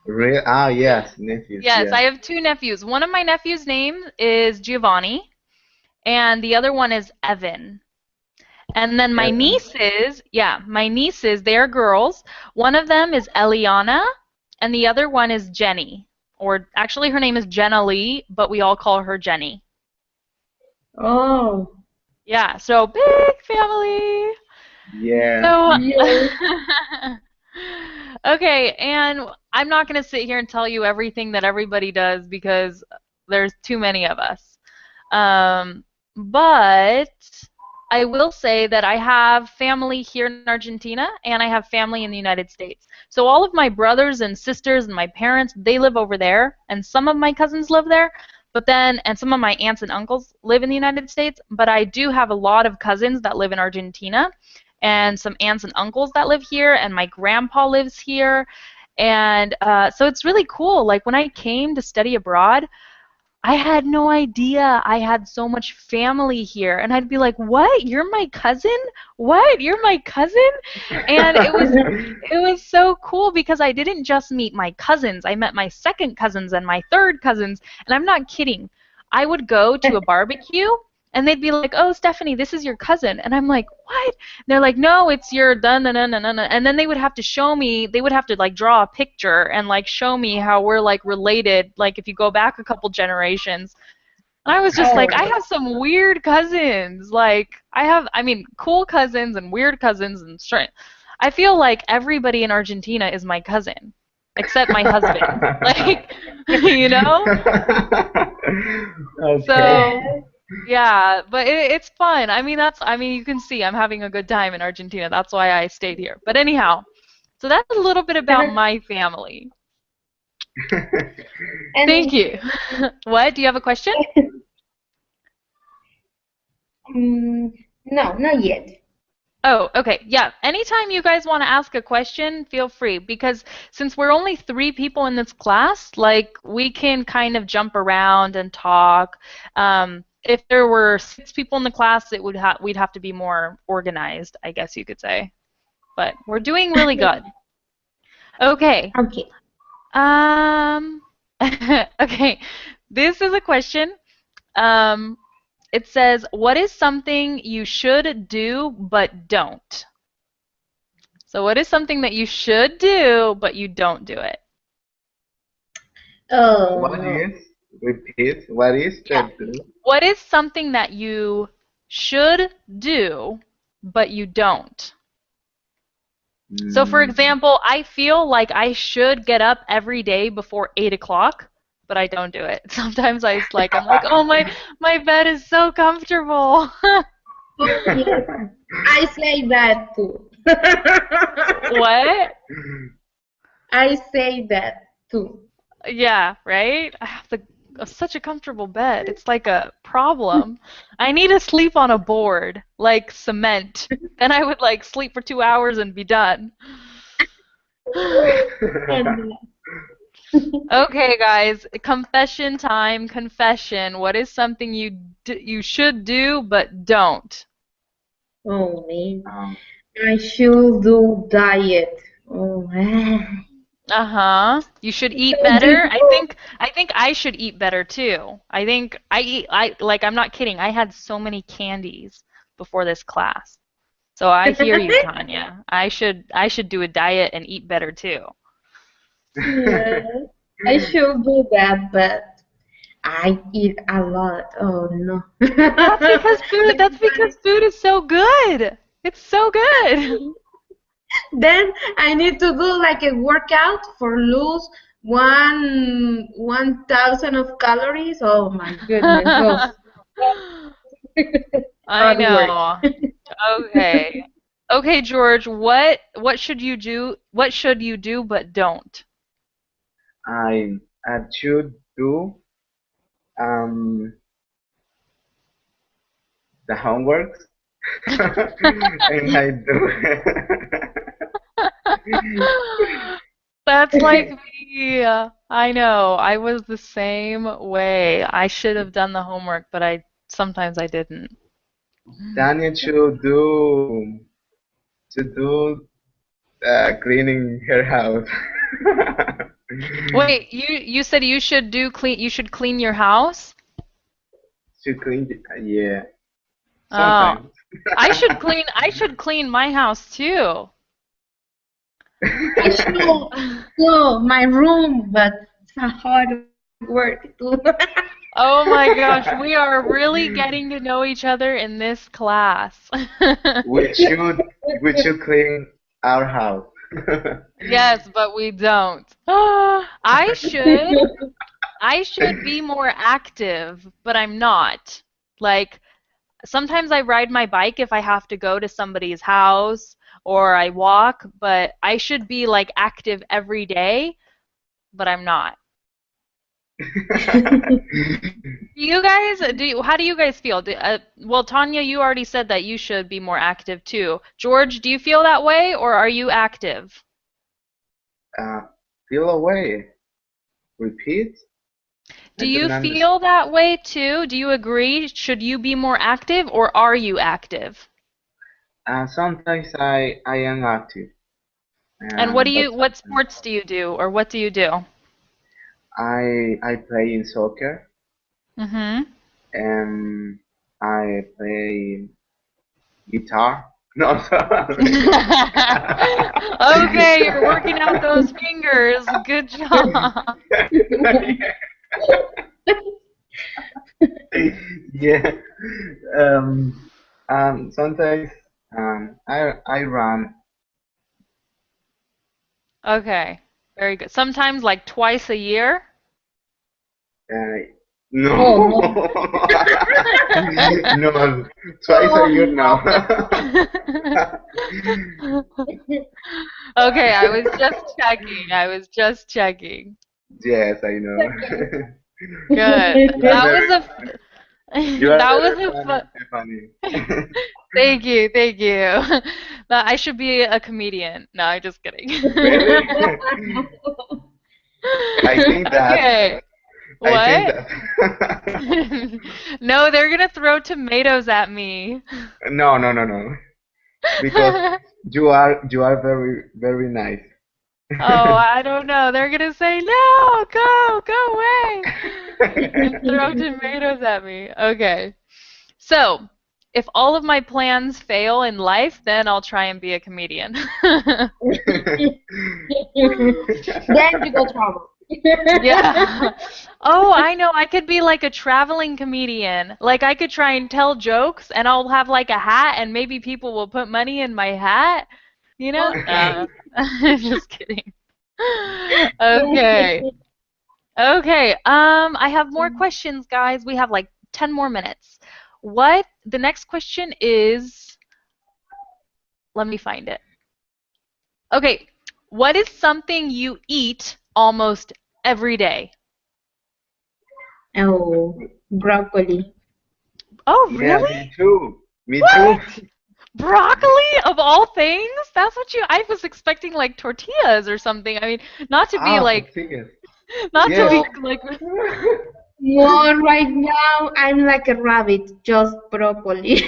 Speaker 2: Real? Ah, yes, nephews.
Speaker 1: Yes,
Speaker 2: Yeah.
Speaker 1: I have 2 nephews. One of my nephews' name is Giovanni, and the other one is Evan. And then my
Speaker 2: Evan.
Speaker 1: nieces, they're girls. One of them is Eliana, and the other one is Jenny. Or actually, her name is Jenna Lee, but we all call her Jenny.
Speaker 3: Oh,
Speaker 1: Yeah, so big family.
Speaker 2: Yeah.
Speaker 1: So,
Speaker 3: yeah.
Speaker 1: okay, and I'm not going to sit here and tell you everything that everybody does because there's too many of us. But I will say that I have family here in Argentina and I have family in the United States. So all of my brothers and sisters and my parents, they live over there, and some of my cousins live there. And some of my aunts and uncles live in the United States, but I do have a lot of cousins that live in Argentina, and some aunts and uncles that live here, and my grandpa lives here. And so it's really cool. Like when I came to study abroad, I had no idea I had so much family here. And I'd be like, what? You're my cousin? What? You're my cousin? And it was so cool because I didn't just meet my cousins. I met my second cousins and my third cousins. And I'm not kidding. I would go to a barbecue and they'd be like, oh, Stephanie, this is your cousin. And I'm like, what? And they're like, no, it's your dun dun dun dun dun. And then they would have to show me, they would have to like draw a picture and like show me how we're like related, like if you go back a couple generations. And I was just like, I have some weird cousins. Like I mean, cool cousins and weird cousins and I feel like everybody in Argentina is my cousin, except my husband. Like, you know?
Speaker 2: Okay.
Speaker 1: So, yeah, but it's fun. I mean, you can see I'm having a good time in Argentina. That's why I stayed here. But anyhow, so that's a little bit about my family. Thank
Speaker 3: And
Speaker 1: you. What? Do you have a question?
Speaker 3: no, not yet.
Speaker 1: Oh, okay. Yeah. Anytime you guys want to ask a question, feel free because since we're only 3 people in this class, like we can kind of jump around and talk. If there were 6 people in the class, we'd have to be more organized, I guess you could say. But we're doing really good. Okay.
Speaker 3: Okay.
Speaker 1: Okay. This is a question. It says, what is something you should do but don't? So what is something that you should do but you don't do it?
Speaker 3: Oh,
Speaker 2: What
Speaker 3: no.
Speaker 2: is? Repeat. What is
Speaker 1: Yeah.
Speaker 2: the
Speaker 1: What is something that you should do but you don't? So for example, I feel like I should get up every day before 8 o'clock, but I don't do it. Sometimes I'm like, oh my bed is so comfortable.
Speaker 3: Oh, yes. I say that too.
Speaker 1: What?
Speaker 3: I say that too.
Speaker 1: Yeah, right? I have such a comfortable bed. It's like a problem. I need to sleep on a board, like cement. Then I would like sleep for 2 hours and be done.
Speaker 3: And,
Speaker 1: Okay, guys, confession time. Confession. What is something you should do but don't?
Speaker 3: oh man,
Speaker 2: um,
Speaker 3: I should do diet. Oh man.
Speaker 1: Uh-huh. You should eat
Speaker 3: So
Speaker 1: better.
Speaker 3: difficult.
Speaker 1: I think I should eat better too. I think I'm not kidding. I had so many candies before this class. So I hear you, Tanya. I should do a diet and eat better too.
Speaker 3: Yeah, I should do that, but I eat a lot. Oh no.
Speaker 1: That's because food is so good. It's so good.
Speaker 3: Then I need to do like a workout for lose 1,000 of calories. Oh my goodness. Oh,
Speaker 1: I
Speaker 3: hard work.
Speaker 1: know. Okay. Okay, George, what should you do? What should you do but don't?
Speaker 2: I should do um, the homeworks, and I do.
Speaker 1: That's like me. I know. I was the same way. I should have done the homework, but I sometimes I didn't.
Speaker 2: Tanya should do cleaning her house.
Speaker 1: Wait, you said you should clean your house?
Speaker 2: To clean, yeah,
Speaker 1: Oh,
Speaker 2: sometimes.
Speaker 1: I should clean my house too.
Speaker 3: I should do my room, but it's a hard work too.
Speaker 1: Oh my gosh, we are really getting to know each other in this class.
Speaker 2: We should we should clean our house.
Speaker 1: Yes, but we don't. I should be more active, but I'm not. Like sometimes I ride my bike if I have to go to somebody's house or I walk, but I should be like active every day, but I'm not. How do you guys feel? Well, Tanya, you already said that you should be more active too. George, do you feel that way or are you active?
Speaker 2: Uh, Feel away. Repeat? I
Speaker 1: Do you
Speaker 2: don't understand.
Speaker 1: feel that way too? Do you agree? Should you be more active or are you active?
Speaker 2: Sometimes I am active,
Speaker 1: And
Speaker 2: but
Speaker 1: what
Speaker 2: sometimes
Speaker 1: sports do you do or what do you do?
Speaker 2: I play in soccer
Speaker 1: Mm-hmm.
Speaker 2: and I play guitar. No, sorry.
Speaker 1: Okay, you're working out those fingers. Good job.
Speaker 2: Yeah. Um, Sometimes I run.
Speaker 1: Okay, very good. Sometimes like twice a year.
Speaker 2: Uh,
Speaker 3: Oh
Speaker 2: no,
Speaker 3: no.
Speaker 2: no, twice a
Speaker 3: Oh
Speaker 2: year
Speaker 3: no.
Speaker 2: now.
Speaker 1: Okay, I was just checking. I was just checking.
Speaker 2: Yes, I know.
Speaker 1: Good.
Speaker 2: You are
Speaker 1: That was
Speaker 2: very,
Speaker 1: a
Speaker 2: you are
Speaker 1: that was
Speaker 2: very
Speaker 1: a
Speaker 2: funny,
Speaker 1: fun.
Speaker 2: Stephanie.
Speaker 1: Thank you, thank you. But I should be a comedian. No, I'm just kidding.
Speaker 2: Really? I think that.
Speaker 1: Okay.
Speaker 2: I think
Speaker 1: What?
Speaker 2: that.
Speaker 1: No, they're gonna throw tomatoes at me.
Speaker 2: No, no, no, no. Because you are very very nice.
Speaker 1: Oh, I don't know. They're gonna say, no, go away, and throw tomatoes at me. Okay. So, if all of my plans fail in life, then I'll try and be a comedian.
Speaker 3: Then you go travel.
Speaker 1: Yeah. Oh, I know. I could be like a traveling comedian. Like I could try and tell jokes and I'll have like a hat and maybe people will put money in my hat. You know? No. Just kidding. Okay. Okay. I have more questions, guys. We have like 10 more minutes. The next question is, let me find it. Okay. What is something you eat almost every day?
Speaker 3: Oh, broccoli.
Speaker 1: Oh,
Speaker 2: Yeah,
Speaker 1: really?
Speaker 2: me too. Me too.
Speaker 1: What? Broccoli of all things? That's what I was expecting like tortillas or something. I mean, not to be like,
Speaker 2: Tortillas.
Speaker 1: not to
Speaker 2: Yes.
Speaker 1: be
Speaker 3: No,
Speaker 1: like,
Speaker 3: no, right now I'm like a rabbit, just broccoli.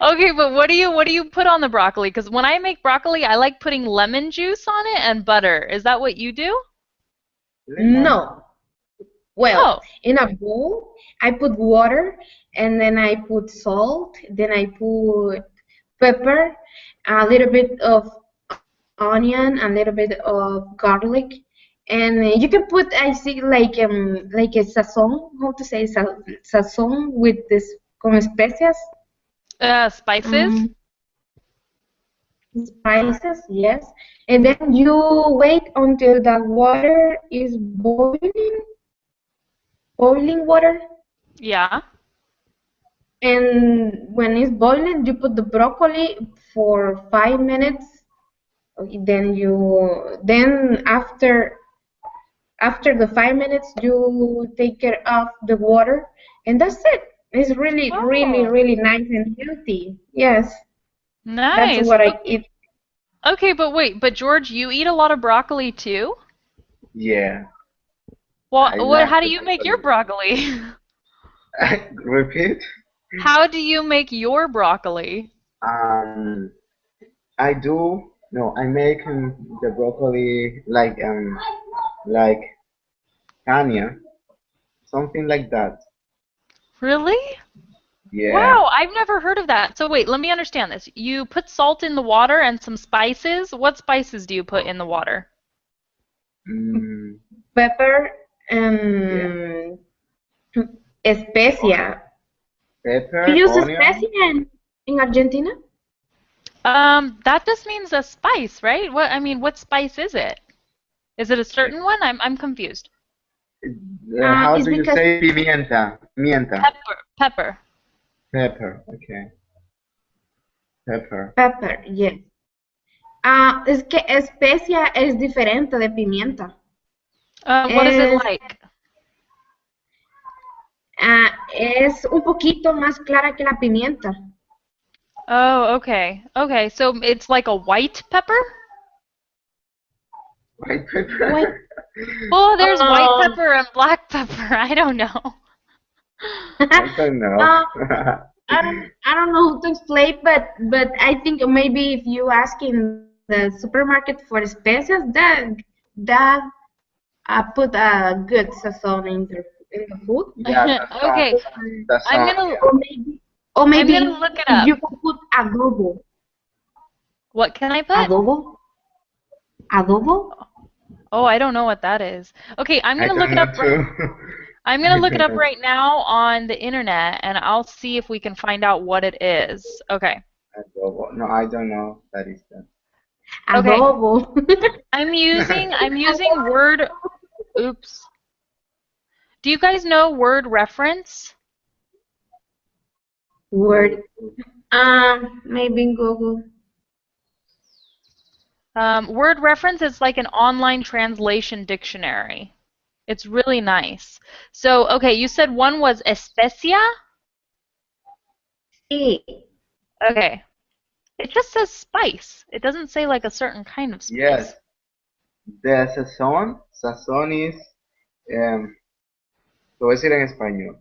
Speaker 1: okay, but what do you put on the broccoli? Because when I make broccoli, I like putting lemon juice on it and butter. Is that what you do?
Speaker 2: Lemon.
Speaker 3: No. Well,
Speaker 1: Oh.
Speaker 3: in a bowl, I put water and then I put salt, then I put pepper, a little bit of onion, a little bit of garlic, and you can put I see like a sazon, how to say sazon with this como especias,
Speaker 1: Spices?
Speaker 3: um, spices, yes, and then you wait until the water is boiling water.
Speaker 1: Yeah.
Speaker 3: And when it's boiling, you put the broccoli for 5 minutes, Then after the 5 minutes, you take it off the water, and that's it. It's really, really,
Speaker 1: Oh,
Speaker 3: really nice and healthy. Yes, that's
Speaker 1: nice.
Speaker 3: what I eat.
Speaker 1: Okay, but wait, but George, you eat a lot of broccoli too?
Speaker 2: Yeah,
Speaker 1: Well,
Speaker 2: I
Speaker 1: what,
Speaker 2: like
Speaker 1: how do
Speaker 2: the
Speaker 1: you make your broccoli?
Speaker 2: broccoli. Repeat.
Speaker 1: How do you make your broccoli?
Speaker 2: Um, I do. No, I make the broccoli like Tanya, something like that.
Speaker 1: Really?
Speaker 2: Yeah.
Speaker 1: Wow, I've never heard of that. So wait, let me understand this. You put salt in the water and some spices. What spices do you put in the water?
Speaker 2: Mm,
Speaker 3: Pepper
Speaker 2: yeah.
Speaker 3: and especia. You
Speaker 2: Pepper,
Speaker 3: use
Speaker 2: onion.
Speaker 3: especia in Argentina?
Speaker 1: That just means a spice, right? What, I mean, what spice is it? Is it a certain one? I'm confused.
Speaker 2: How
Speaker 3: It's
Speaker 2: do you
Speaker 3: because
Speaker 2: say pimienta? Pimienta.
Speaker 1: Pepper, pepper.
Speaker 2: Pepper. Okay. Pepper.
Speaker 3: pepper, yes. Es que especia es diferente de pimienta.
Speaker 1: What is it
Speaker 3: Es,
Speaker 1: like?
Speaker 3: es un poquito más clara que la pimienta.
Speaker 1: Oh, okay. Okay, so it's like a white pepper?
Speaker 2: White
Speaker 3: Wait,
Speaker 2: pepper.
Speaker 1: Well, there's white
Speaker 3: um,
Speaker 1: pepper and black pepper. I don't know.
Speaker 2: I don't know.
Speaker 3: uh, I don't know how to explain, but I think maybe if you ask in the supermarket for especias, that put a good sazon in the food.
Speaker 2: Yeah,
Speaker 1: Okay,
Speaker 2: that's
Speaker 1: I'm
Speaker 2: all.
Speaker 1: gonna
Speaker 3: Or maybe or
Speaker 1: I'm
Speaker 3: maybe
Speaker 1: gonna look it
Speaker 3: if
Speaker 1: up.
Speaker 3: you can put adobo.
Speaker 1: What can I put?
Speaker 3: Adobo? Adobo?
Speaker 1: Oh, I don't know what that is. Okay, I'm
Speaker 2: I
Speaker 1: gonna look
Speaker 2: don't
Speaker 1: it
Speaker 2: know
Speaker 1: up right
Speaker 2: too.
Speaker 1: I'm
Speaker 2: I
Speaker 1: gonna look it
Speaker 2: don't
Speaker 1: up
Speaker 2: know.
Speaker 1: right now on the internet and I'll see if we can find out what it is. Okay.
Speaker 2: Adobo. No, I don't know. That is that.
Speaker 1: Okay.
Speaker 3: Adobo.
Speaker 1: I'm using word oops. Do you guys know word reference?
Speaker 3: Word. Maybe in Google.
Speaker 1: Word reference is like an online translation dictionary. It's really nice. So, okay, you said one was especia?
Speaker 3: Sí.
Speaker 1: Okay. It just says spice. It doesn't say like a certain kind of
Speaker 2: Yes,
Speaker 1: spice.
Speaker 2: the sazón. Sazón is, lo voy a decir en español.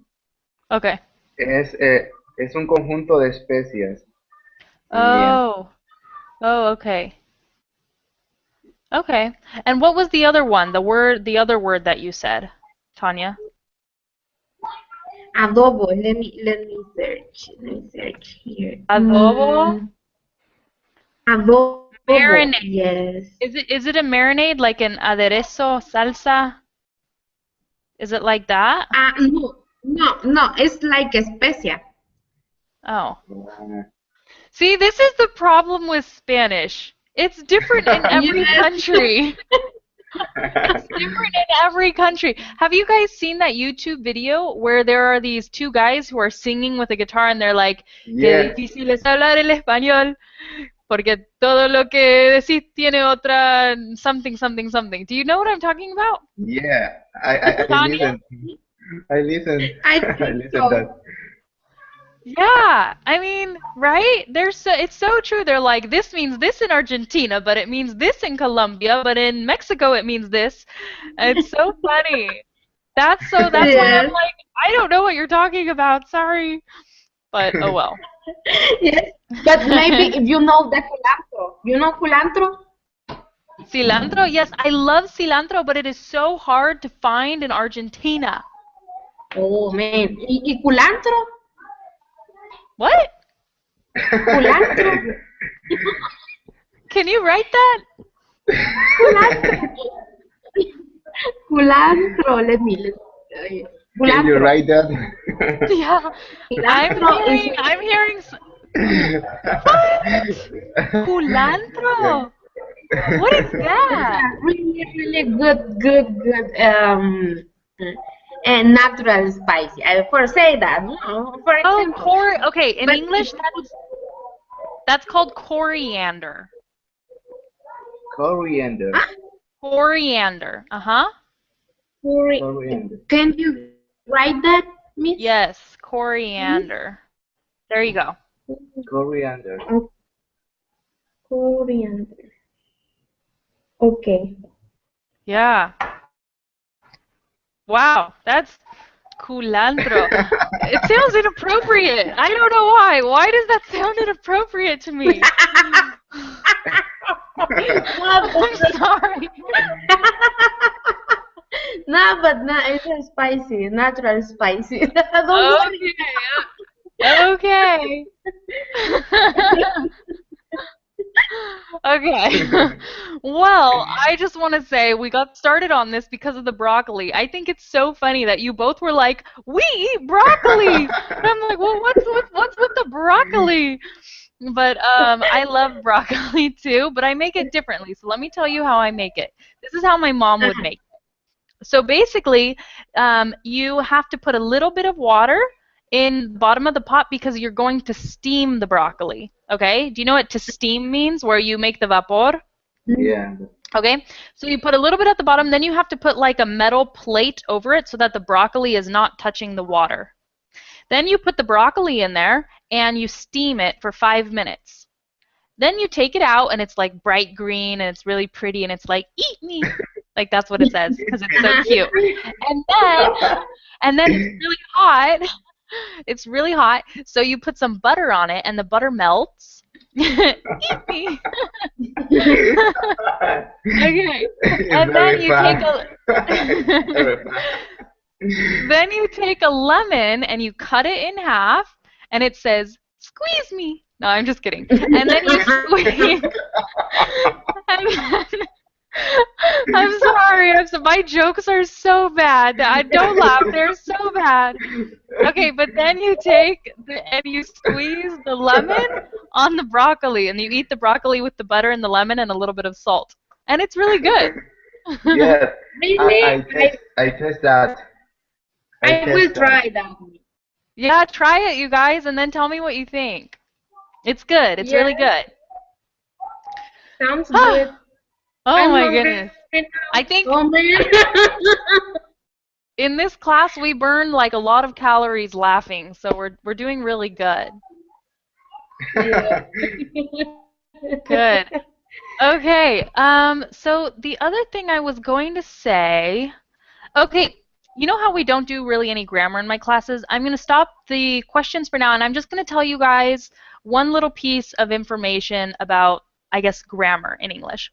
Speaker 1: Okay.
Speaker 2: Es un conjunto de especias también.
Speaker 1: Oh. Oh, okay. Okay. And what was the other one? The other word that you said, Tanya?
Speaker 3: Adobo. Let me search. Let me search here.
Speaker 1: Adobo?
Speaker 3: Adobo.
Speaker 1: Marinade.
Speaker 3: Yes.
Speaker 1: Is it a marinade like an aderezo, salsa? Is it like that?
Speaker 3: No, no, no. It's like especia.
Speaker 1: Oh.
Speaker 2: Uh,
Speaker 1: See, this is the problem with Spanish. It's different in every
Speaker 3: Yes.
Speaker 1: country. It's different in every country. Have you guys seen that YouTube video where there are these two guys who are singing with a guitar and they're like, qué
Speaker 2: Yes,
Speaker 1: difícil es hablar el español, porque todo lo que decís tiene otra something, something, something. Do you know what I'm talking about?
Speaker 2: yeah. I
Speaker 1: Tanya?
Speaker 2: listen. I listen.
Speaker 3: I
Speaker 2: I
Speaker 3: think
Speaker 2: listen
Speaker 3: so.
Speaker 2: that.
Speaker 1: Yeah, I mean, right? It's so true. They're like, this means this in Argentina, but it means this in Colombia, but in Mexico it means this. And it's so funny. That's why I'm
Speaker 3: Yes.
Speaker 1: like, I don't know what you're talking about. Sorry. But oh well.
Speaker 3: Yes. But maybe if you know the culantro. You know culantro?
Speaker 1: Cilantro, yes, I love cilantro, but it is so hard to find in Argentina.
Speaker 3: Oh, man. ¿Y culantro?
Speaker 1: What?
Speaker 3: Culantro.
Speaker 1: Can you write that?
Speaker 3: Culantro. Culantro.
Speaker 2: Can you
Speaker 3: Culantro.
Speaker 2: write that?
Speaker 1: Yeah.
Speaker 3: Culantro is
Speaker 1: I'm hearing what? Culantro? What is
Speaker 3: it's
Speaker 1: that?
Speaker 3: a really, really good and natural spice. I for say that, for
Speaker 1: Oh,
Speaker 3: example.
Speaker 1: okay, in
Speaker 3: But
Speaker 1: English that's called coriander.
Speaker 2: Coriander.
Speaker 1: Coriander. Uh-huh.
Speaker 2: Coriander.
Speaker 3: Can you write that, Miss?
Speaker 1: Yes, coriander. There you go.
Speaker 2: Coriander.
Speaker 3: Oh, coriander. Okay.
Speaker 1: Yeah. Wow, that's culantro. It sounds inappropriate. I don't know why. Why does that sound inappropriate to me? I'm sorry.
Speaker 3: No, but no, it's spicy, natural spicy. Don't worry.
Speaker 1: Okay. Okay. Well, I just want to say we got started on this because of the broccoli. I think it's so funny that you both were like, "We eat broccoli." And I'm like, "Well, what's with the broccoli?" But I love broccoli too, but I make it differently. So let me tell you how I make it. This is how my mom would make it. So basically, you have to put a little bit of water in the bottom of the pot because you're going to steam the broccoli. Okay? Do you know what to steam means? Where you make the vapor?
Speaker 2: Yeah.
Speaker 1: Okay? So you put a little bit at the bottom, then you have to put like a metal plate over it so that the broccoli is not touching the water. Then you put the broccoli in there and you steam it for 5 minutes. Then you take it out and it's like bright green and it's really pretty and it's like, eat me. Like that's what it says because it's so cute. And then it's really hot. It's really hot. So you put some butter on it and the butter melts. Eat me. Okay. And then you then you take a lemon and you cut it in half and it says, squeeze me. No, I'm just kidding. And then you squeeze. And then, I'm sorry. My jokes are so bad. Don't laugh. They're so bad. Okay, but then you take and you squeeze the lemon on the broccoli, and you eat the broccoli with the butter and the lemon and a little bit of salt, and it's really good.
Speaker 2: Yes.
Speaker 3: Really?
Speaker 2: I test that.
Speaker 3: I will try that.
Speaker 1: Yeah, try it, you guys, and then tell me what you think. It's good. It's really good.
Speaker 3: Sounds good.
Speaker 1: Oh
Speaker 3: I'm
Speaker 1: my
Speaker 3: hungry
Speaker 1: goodness.
Speaker 3: now.
Speaker 1: I think
Speaker 3: Oh man.
Speaker 1: in this class we burned like a lot of calories laughing, so we're doing really good.
Speaker 3: Yeah.
Speaker 1: Good. Okay. So the other thing I was going to say, okay, you know how we don't do really any grammar in my classes? I'm going to stop the questions for now, and I'm just going to tell you guys one little piece of information about, I guess, grammar in English.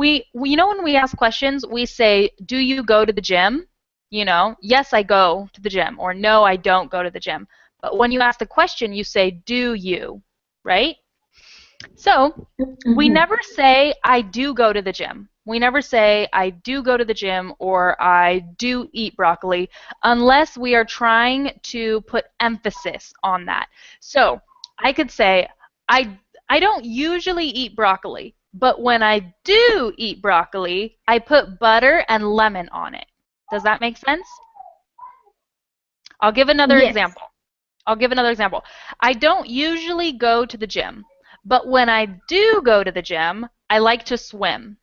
Speaker 1: You know when we ask questions, we say, do you go to the gym? You know, yes, I go to the gym, or no, I don't go to the gym. But when you ask the question, you say, do you, right? So we never say, I do go to the gym. We never say, I do go to the gym or I do eat broccoli unless we are trying to put emphasis on that. So I could say, I don't usually eat broccoli, but when I do eat broccoli, I put butter and lemon on it. Does that make sense? I'll give another example. I don't usually go to the gym, but when I do go to the gym, I like to swim.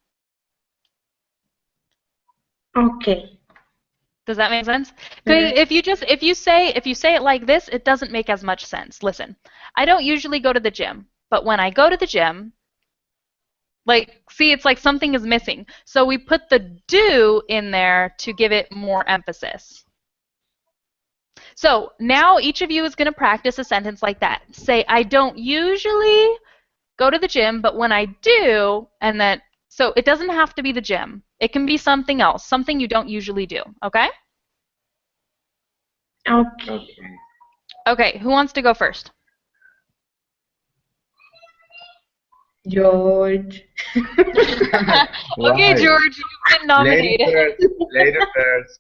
Speaker 3: Okay.
Speaker 1: Does that make sense? Because if you say it like this, it doesn't make as much sense. Listen, I don't usually go to the gym, but when I go to the gym, like, see, it's like something is missing. So we put the do in there to give it more emphasis. So now each of you is going to practice a sentence like that. Say, I don't usually go to the gym, but when I do, and then, so it doesn't have to be the gym. It can be something else, something you don't usually do, okay?
Speaker 3: Okay.
Speaker 1: Okay, who wants to go first?
Speaker 3: George.
Speaker 1: Okay, George, you've been nominated.
Speaker 2: Later first.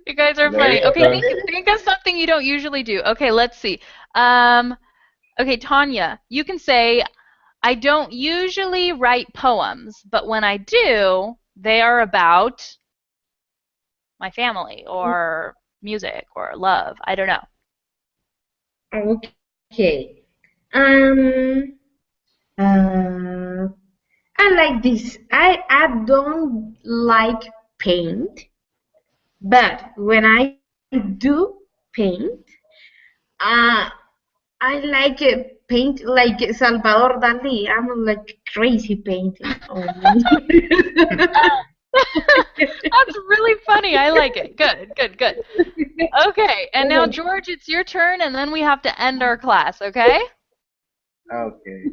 Speaker 1: You guys are funny. Okay, think of something you don't usually do. Okay, let's see. Okay, Tanya, you can say, I don't usually write poems, but when I do, they are about my family or music or love. I don't know.
Speaker 3: Okay. Um, Uh, I like this. I don't like paint, but when I do paint, uh, I like paint like Salvador Dali. I'm like crazy painting. Oh.
Speaker 1: That's really funny. I like it. Good, good, good. Okay, and now George, it's your turn, and then we have to end our class, okay?
Speaker 2: Okay.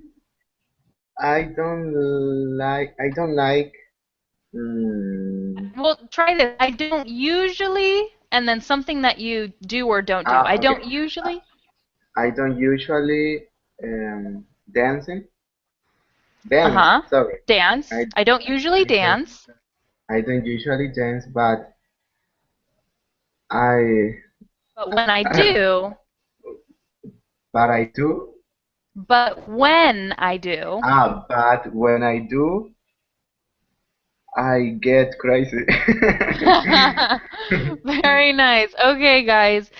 Speaker 2: I don't like
Speaker 1: Well, try this. I don't usually, and then something that you do or don't do. I
Speaker 2: okay.
Speaker 1: don't usually.
Speaker 2: I don't usually dancing dance.
Speaker 1: Uh-huh.
Speaker 2: Sorry.
Speaker 1: Dance.
Speaker 2: I
Speaker 1: I don't usually
Speaker 2: I don't
Speaker 1: dance,
Speaker 2: I don't usually dance, but I
Speaker 1: but when I do,
Speaker 2: but I do.
Speaker 1: but when I do.
Speaker 2: But when I do, I get crazy.
Speaker 1: Very nice. Okay, guys.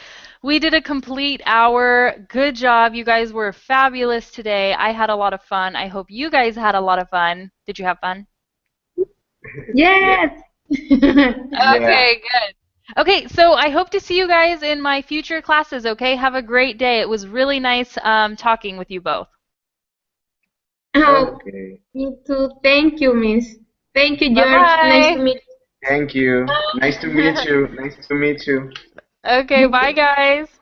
Speaker 1: We did a complete hour. Good job. You guys were fabulous today. I had a lot of fun. I hope you guys had a lot of fun. Did you have fun?
Speaker 2: Yeah,
Speaker 3: Yes.
Speaker 2: yeah.
Speaker 1: Okay, good. Okay, so I hope to see you guys in my future classes, okay? Have a great day. It was really nice talking with you both.
Speaker 3: Oh,
Speaker 2: Okay.
Speaker 3: me too. Thank you, Miss. Thank you, George. Nice to
Speaker 1: Bye-bye.
Speaker 3: meet
Speaker 2: Thank you. Nice to meet you. Nice to meet you.
Speaker 1: Okay,
Speaker 3: you.
Speaker 1: bye, guys.